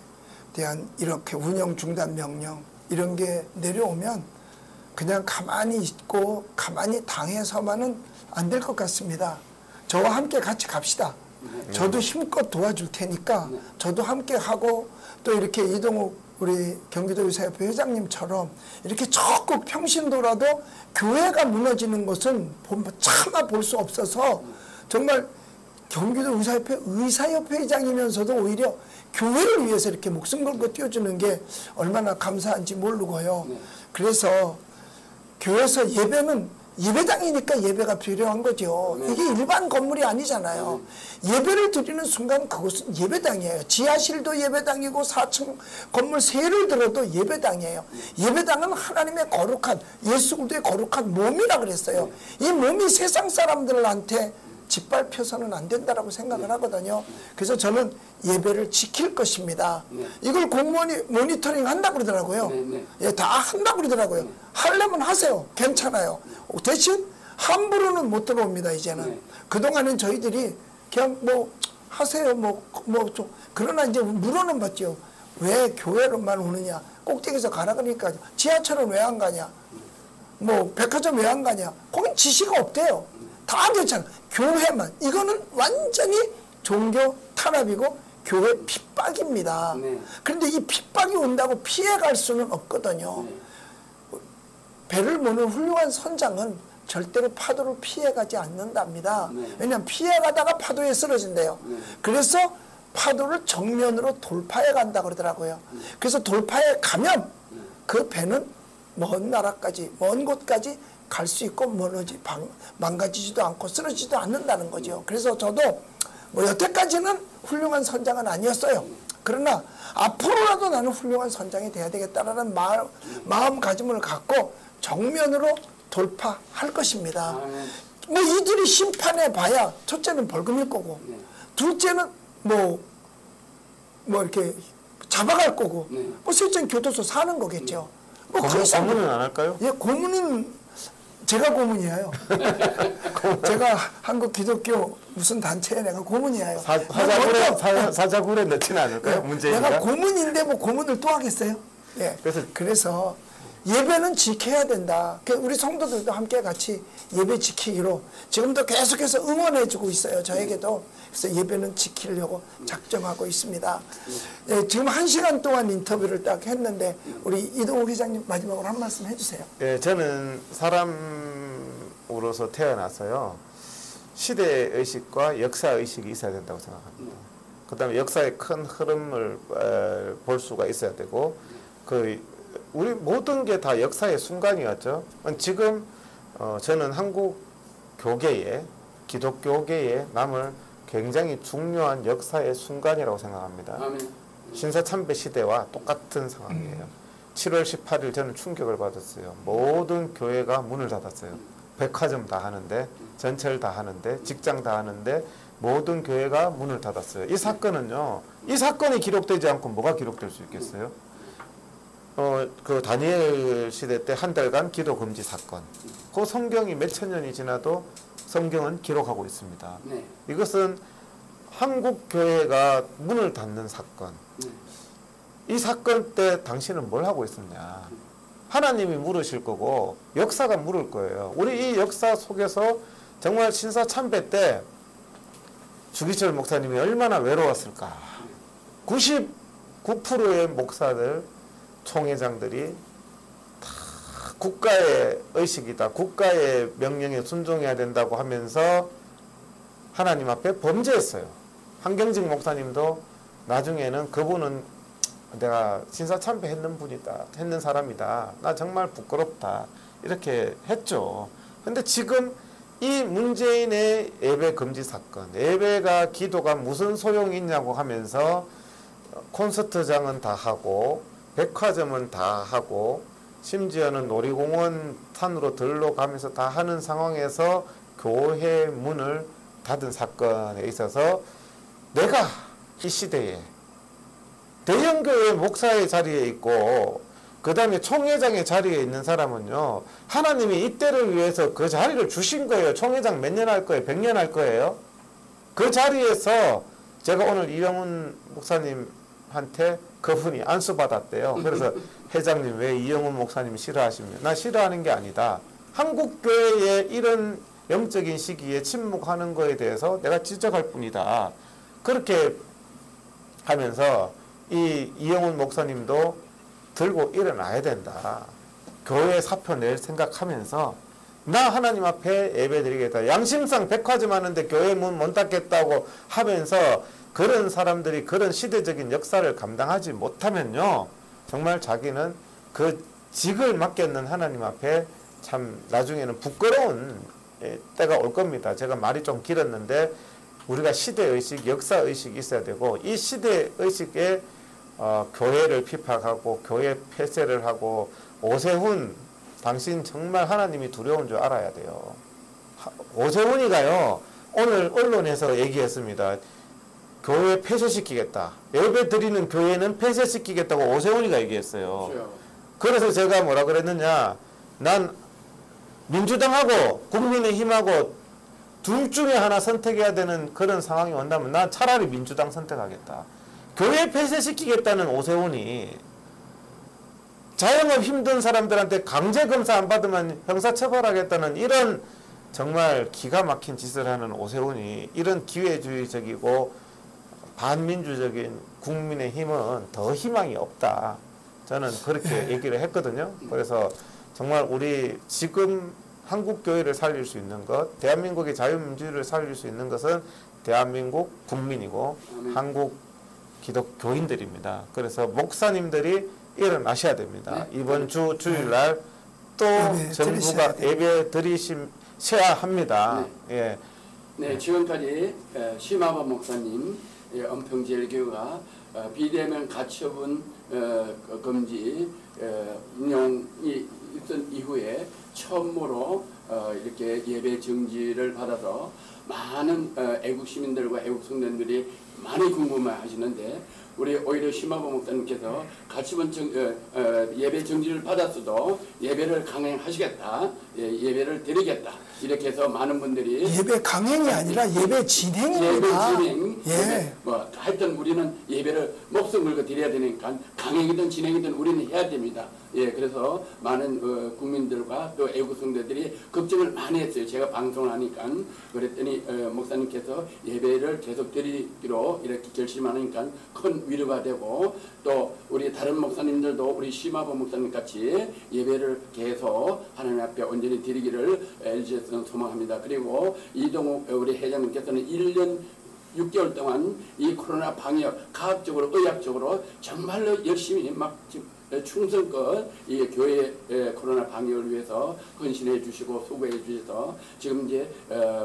S3: 대한 이렇게 운영 중단 명령 이런 게 내려오면 그냥 가만히 있고 가만히 당해서만은 안 될 것 같습니다. 저와 함께 같이 갑시다. 저도 힘껏 도와줄 테니까 저도 함께 하고 또 이렇게 이동욱 우리 경기도 의사협회 회장님처럼 이렇게 적극 평신도라도 교회가 무너지는 것은 차마 볼 수 없어서 정말 경기도 의사협회 회장이면서도 오히려 교회를 위해서 이렇게 목숨 걸고 뛰어주는 게 얼마나 감사한지 모르고요. 그래서 교회에서 예배당이니까 예배가 필요한 거죠. 이게 일반 건물이 아니잖아요. 예배를 드리는 순간 그것은 예배당이에요. 지하실도 예배당이고 4층 건물 세를 들어도 예배당이에요. 예배당은 하나님의 거룩한 예수 그리스도의 거룩한 몸이라 그랬어요. 이 몸이 세상 사람들한테 짓밟혀서는 안 된다라고 생각을 하거든요. 그래서 저는 예배를 지킬 것입니다.
S2: 네.
S3: 이걸 공무원이 모니터링 한다고 그러더라고요.
S2: 네.
S3: 예, 다 한다고 그러더라고요. 하려면 하세요. 괜찮아요. 대신 함부로는 못 들어옵니다, 이제는.
S2: 네.
S3: 그동안은 저희들이 그냥 뭐 하세요. 좀. 그러나 이제 물어는 봤죠. 왜 교회로만 오느냐. 꼭대기에서 가라 그러니까 지하철은 왜 안 가냐. 뭐 백화점 왜 안 가냐. 거긴 지시가 없대요. 다 괜찮아. 교회만. 이거는 완전히 종교 탄압이고 교회 핍박입니다.
S2: 네.
S3: 그런데 이 핍박이 온다고 피해갈 수는 없거든요.
S2: 네.
S3: 배를 모는 훌륭한 선장은 절대로 파도를 피해가지 않는답니다.
S2: 네.
S3: 왜냐하면 피해가다가 파도에 쓰러진대요.
S2: 네.
S3: 그래서 파도를 정면으로 돌파해 간다 그러더라고요. 그래서 돌파해 가면 그 배는 먼 나라까지, 먼 곳까지 갈 수 있고 망가지지도 않고 쓰러지지도 않는다는 거죠. 그래서 저도 뭐 여태까지는 훌륭한 선장은 아니었어요. 그러나 앞으로라도 나는 훌륭한 선장이 돼야 되겠다라는 마음가짐을 갖고 정면으로 돌파할 것입니다. 뭐 이들이 심판해 봐야 첫째는 벌금일 거고 둘째는 뭐 이렇게 잡아갈 거고 뭐 셋째는 교도소 사는 거겠죠. 뭐
S4: 고문은 안 할까요?
S3: 예, 고문은 제가 고문이에요. 제가 한국 기독교 무슨 단체에 내가 고문이에요.
S4: 사자굴에 넣지는 않을까요? 문제인가?
S3: 내가 고문인데 뭐 고문을 또 하겠어요? 예. 그래서 예배는 지켜야 된다. 우리 성도들도 함께 같이 예배 지키기로 지금도 계속해서 응원해주고 있어요. 저에게도. 그래서 예배는 지키려고 작정하고 있습니다. 예, 지금 1시간 동안 인터뷰를 딱 했는데 우리 이동욱 회장님 마지막으로 한 말씀 해주세요.
S4: 예, 저는 사람으로서 태어나서요. 시대의식과 역사의식이 있어야 된다고 생각합니다. 그 다음에 역사의 큰 흐름을 볼 수가 있어야 되고 우리 모든 게 다 역사의 순간이었죠. 지금 저는 한국 교계에 기독교계에 남을 굉장히 중요한 역사의 순간이라고 생각합니다. 신사참배 시대와 똑같은 상황이에요. 7월 18일 저는 충격을 받았어요. 모든 교회가 문을 닫았어요. 백화점 다 하는데, 전철 다 하는데, 직장 다 하는데 모든 교회가 문을 닫았어요. 이 사건은요. 이 사건이 기록되지 않고 뭐가 기록될 수 있겠어요? 그 다니엘 시대 때 한 달간 기도 금지 사건. 그 성경이 몇천 년이 지나도 성경은 기록하고 있습니다.
S2: 네.
S4: 이것은 한국 교회가 문을 닫는 사건. 이 사건 때 당신은 뭘 하고 있었냐? 하나님이 물으실 거고 역사가 물을 거예요. 우리 이 역사 속에서 정말 신사참배 때 주기철 목사님이 얼마나 외로웠을까? 99%의 목사들, 총회장들이 다 국가의 의식이다. 국가의 명령에 순종해야 된다고 하면서 하나님 앞에 범죄했어요. 한경직 목사님도 나중에는 그분은 내가 신사참배 했는 사람이다. 나 정말 부끄럽다. 이렇게 했죠. 근데 지금 이 문재인의 예배 금지 사건, 예배가 기도가 무슨 소용이 있냐고 하면서 콘서트장은 다 하고 백화점은 다 하고 심지어는 놀이공원 산으로 들러가면서 다 하는 상황에서 교회 문을 닫은 사건에 있어서 내가 이 시대에 대형교회 목사의 자리에 있고 그 다음에 총회장의 자리에 있는 사람은요, 하나님이 이때를 위해서 그 자리를 주신 거예요. 총회장 몇 년 할 거예요? 100년 할 거예요? 그 자리에서 제가 오늘 이영훈 목사님한테 그분이 안수받았대요. 그래서 회장님 왜 이영훈 목사님 싫어하시면, 나 싫어하는 게 아니다. 한국교회의 이런 영적인 시기에 침묵하는 거에 대해서 내가 지적할 뿐이다. 그렇게 하면서 이 이영훈 목사님도 들고 일어나야 된다. 교회 사표 낼 생각하면서 나 하나님 앞에 예배드리겠다. 양심상 백화점 하는데 교회 문 못 닫겠다고 하면서 그런 사람들이 그런 시대적인 역사를 감당하지 못하면요, 정말 자기는 그 직을 맡겼는 하나님 앞에 참 나중에는 부끄러운 때가 올 겁니다. 제가 말이 좀 길었는데 우리가 시대의식, 역사의식이 있어야 되고 이 시대의식에 교회를 핍박하고 교회 폐쇄를 하고 오세훈 당신 정말 하나님이 두려운 줄 알아야 돼요. 오세훈이가요 오늘 언론에서 얘기했습니다. 교회 폐쇄시키겠다. 예배 드리는 교회는 폐쇄시키겠다고 오세훈이가 얘기했어요.
S2: 그렇죠.
S4: 그래서 제가 뭐라 그랬느냐, 난 민주당하고 국민의힘하고 둘 중에 하나 선택해야 되는 그런 상황이 온다면 난 차라리 민주당 선택하겠다. 교회 폐쇄시키겠다는 오세훈이 자영업 힘든 사람들한테 강제 검사 안 받으면 형사처벌하겠다는 이런 정말 기가 막힌 짓을 하는 오세훈이 이런 기회주의적이고 반민주적인 국민의힘은 더 희망이 없다. 저는 그렇게 얘기를 했거든요. 그래서 정말 우리 지금 한국 교회를 살릴 수 있는 것, 대한민국의 자유민주주의를 살릴 수 있는 것은 대한민국 국민이고 한국 기독교인들입니다. 그래서 목사님들이 일어나셔야 됩니다. 이번 주 주일날 또 정부가 예배 드리셔야 합니다. 예.
S2: 네, 지금까지 심화범 목사님 은평제일교회가 비대면 가처분 금지 인용이 있던 이후에 처음으로 이렇게 예배 정지를 받아서 많은 애국 시민들과 애국 성도들이 많이 궁금해하시는데 우리 오히려 심화범 목사님께서 가처분 예배 정지를 받았어도 예배를 강행하시겠다, 예배를 드리겠다 이렇게 해서 많은 분들이
S3: 예배 강행이 아니라 예배 진행입니다.
S2: 예배 진행,
S3: 예.
S2: 뭐 하여튼 우리는 예배를 목숨 걸고 드려야 되니까 강행이든 진행이든 우리는 해야 됩니다. 예, 그래서 많은 국민들과 또 애국 성도들이 걱정을 많이 했어요. 제가 방송을 하니까 그랬더니 목사님께서 예배를 계속 드리기로 이렇게 결심하니까 큰 위로가 되고 또 우리 다른 목사님들도 우리 심화범 목사님 같이 예배를 계속 하나님 앞에 온전히 드리기를 LG에서는 소망합니다. 그리고 이동욱 우리 회장님께서는 1년 6개월 동안 이 코로나 방역 과학적으로 의학적으로 정말로 열심히 막 충성껏 이 교회 코로나 방역을 위해서 헌신해 주시고 수고해 주셔서 지금 이제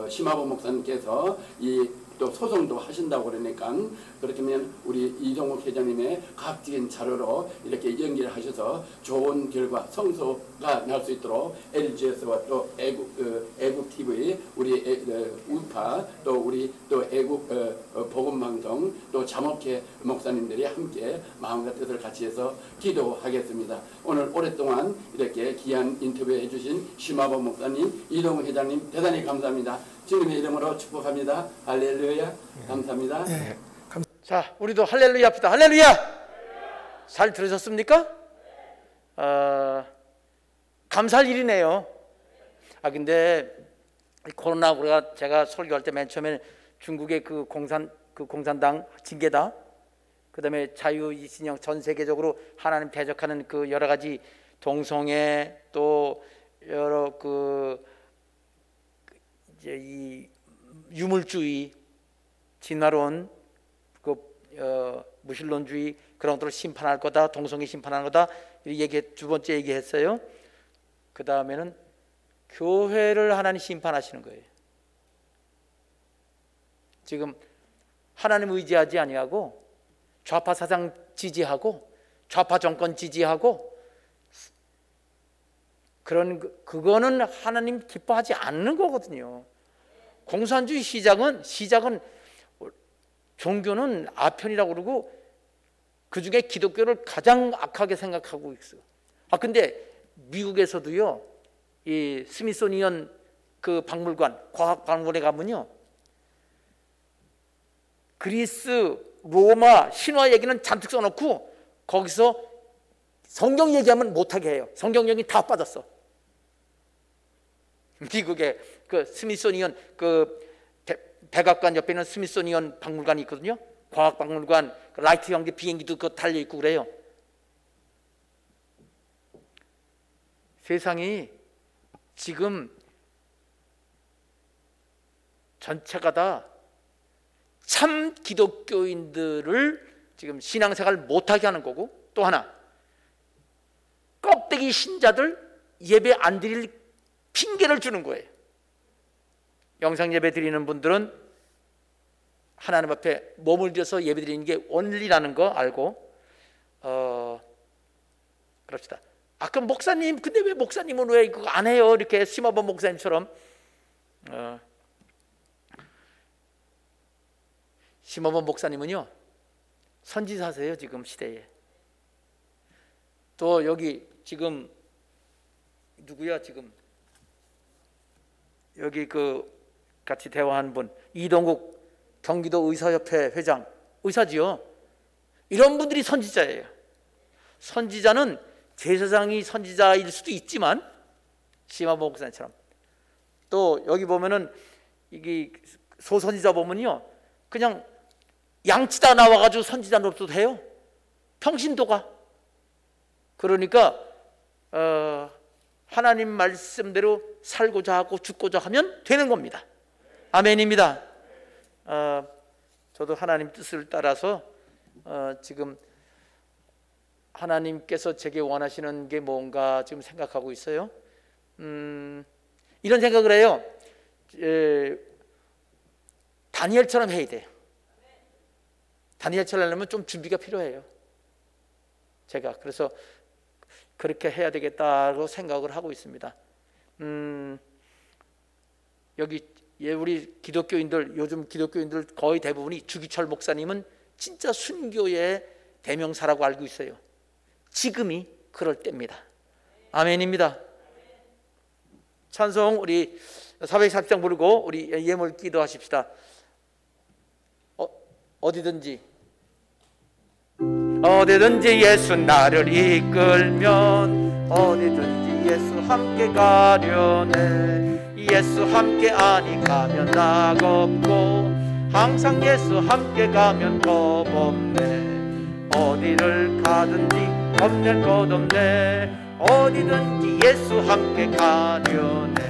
S2: 심화범 목사님께서 이 또 소송도 하신다고 그러니까 그렇다면 우리 이동욱 회장님의 과학적인 자료로 이렇게 연기를 하셔서 좋은 결과 성소가 날 수 있도록 LG에서와 또 애국 TV 우리 우파 또 우리 또 애국 복음방송 또 자목회 목사님들이 함께 마음과 뜻을 같이 해서 기도하겠습니다. 오늘 오랫동안 이렇게 귀한 인터뷰해 주신 심화범 목사님, 이동욱 회장님 대단히 감사합니다. 주님의 이름으로 축복합니다. 할렐루야. 감사합니다.
S3: 네.
S1: 자, 우리도 할렐루야 합시다. 할렐루야. 잘 들으셨습니까? 감사할 일이네요. 근데 코로나가 제가 설교할 때 맨 처음에 중국의 그 공산당 징계다. 그다음에 자유신영 전 세계적으로 하나님 대적하는 그 여러 가지 동성애 또 여러 이제 이 유물주의, 진화론, 무신론주의 그런 것들을 심판할 거다, 동성애 심판하는 거다 두 번째 얘기했어요. 그 다음에는 교회를 하나님 심판하시는 거예요. 지금 하나님 의지하지 아니하고 좌파 사상 지지하고 좌파 정권 지지하고 그거는 하나님 기뻐하지 않는 거거든요. 공산주의 시작은 종교는 아편이라고 그러고 그 중에 기독교를 가장 악하게 생각하고 있어요. 근데 미국에서도요, 이 스미소니언 그 박물관, 과학 박물관에 가면요, 그리스, 로마, 신화 얘기는 잔뜩 써놓고 거기서 성경 얘기하면 못하게 해요. 성경 얘기 다 빠졌어. 미국의 그 스미소니언 백악관 옆에 있는 스미소니언 박물관이 있거든요. 과학 박물관, 라이트 형제 비행기도 그거 달려 있고 그래요. 세상이 지금 전체가 다 참 기독교인들을 지금 신앙생활 못하게 하는 거고, 또 하나 껍데기 신자들 예배 안 드릴 핑계를 주는 거예요. 영상 예배 드리는 분들은 하나님 앞에 몸을 들여서 예배 드리는 게 원리라는 거 알고 그럽시다. 그럼 목사님, 근데 왜 목사님은 왜 그거 안 해요? 이렇게 심화범 목사님처럼 심화범 목사님은요 선지자세요. 지금 시대에. 또 여기 지금 누구야 지금 여기 그 같이 대화한 분 이동국 경기도 의사협회 회장 의사지요. 이런 분들이 선지자예요. 선지자는 제사장이 선지자일 수도 있지만 심화범 목사님처럼 또 여기 보면은 이게 소선지자 보면요 그냥 양치다 나와가지고 선지자 노릇도 해요. 평신도가. 그러니까 하나님 말씀대로 살고자 하고 죽고자 하면 되는 겁니다. 아멘입니다. 저도 하나님 뜻을 따라서 지금 하나님께서 제게 원하시는 게 뭔가 지금 생각하고 있어요. 이런 생각을 해요. 다니엘처럼 해야 돼요. 다니엘처럼 하려면 좀 준비가 필요해요. 제가 그래서 그렇게 해야 되겠다고 생각을 하고 있습니다. 여기 우리 기독교인들 요즘 기독교인들 거의 대부분이 주기철 목사님은 진짜 순교의 대명사라고 알고 있어요. 지금이 그럴 때입니다. 아멘입니다. 찬송 우리 440장 부르고 우리 예물 기도하십시다. 어디든지 예수 나를 이끌면 어디든지 예수 함께 가려네. 예수 함께 아니 가면 낙없고 항상 예수 함께 가면 겁없네. 어디를 가든지 겁낼 것 없네. 어디든지 예수 함께 가려네.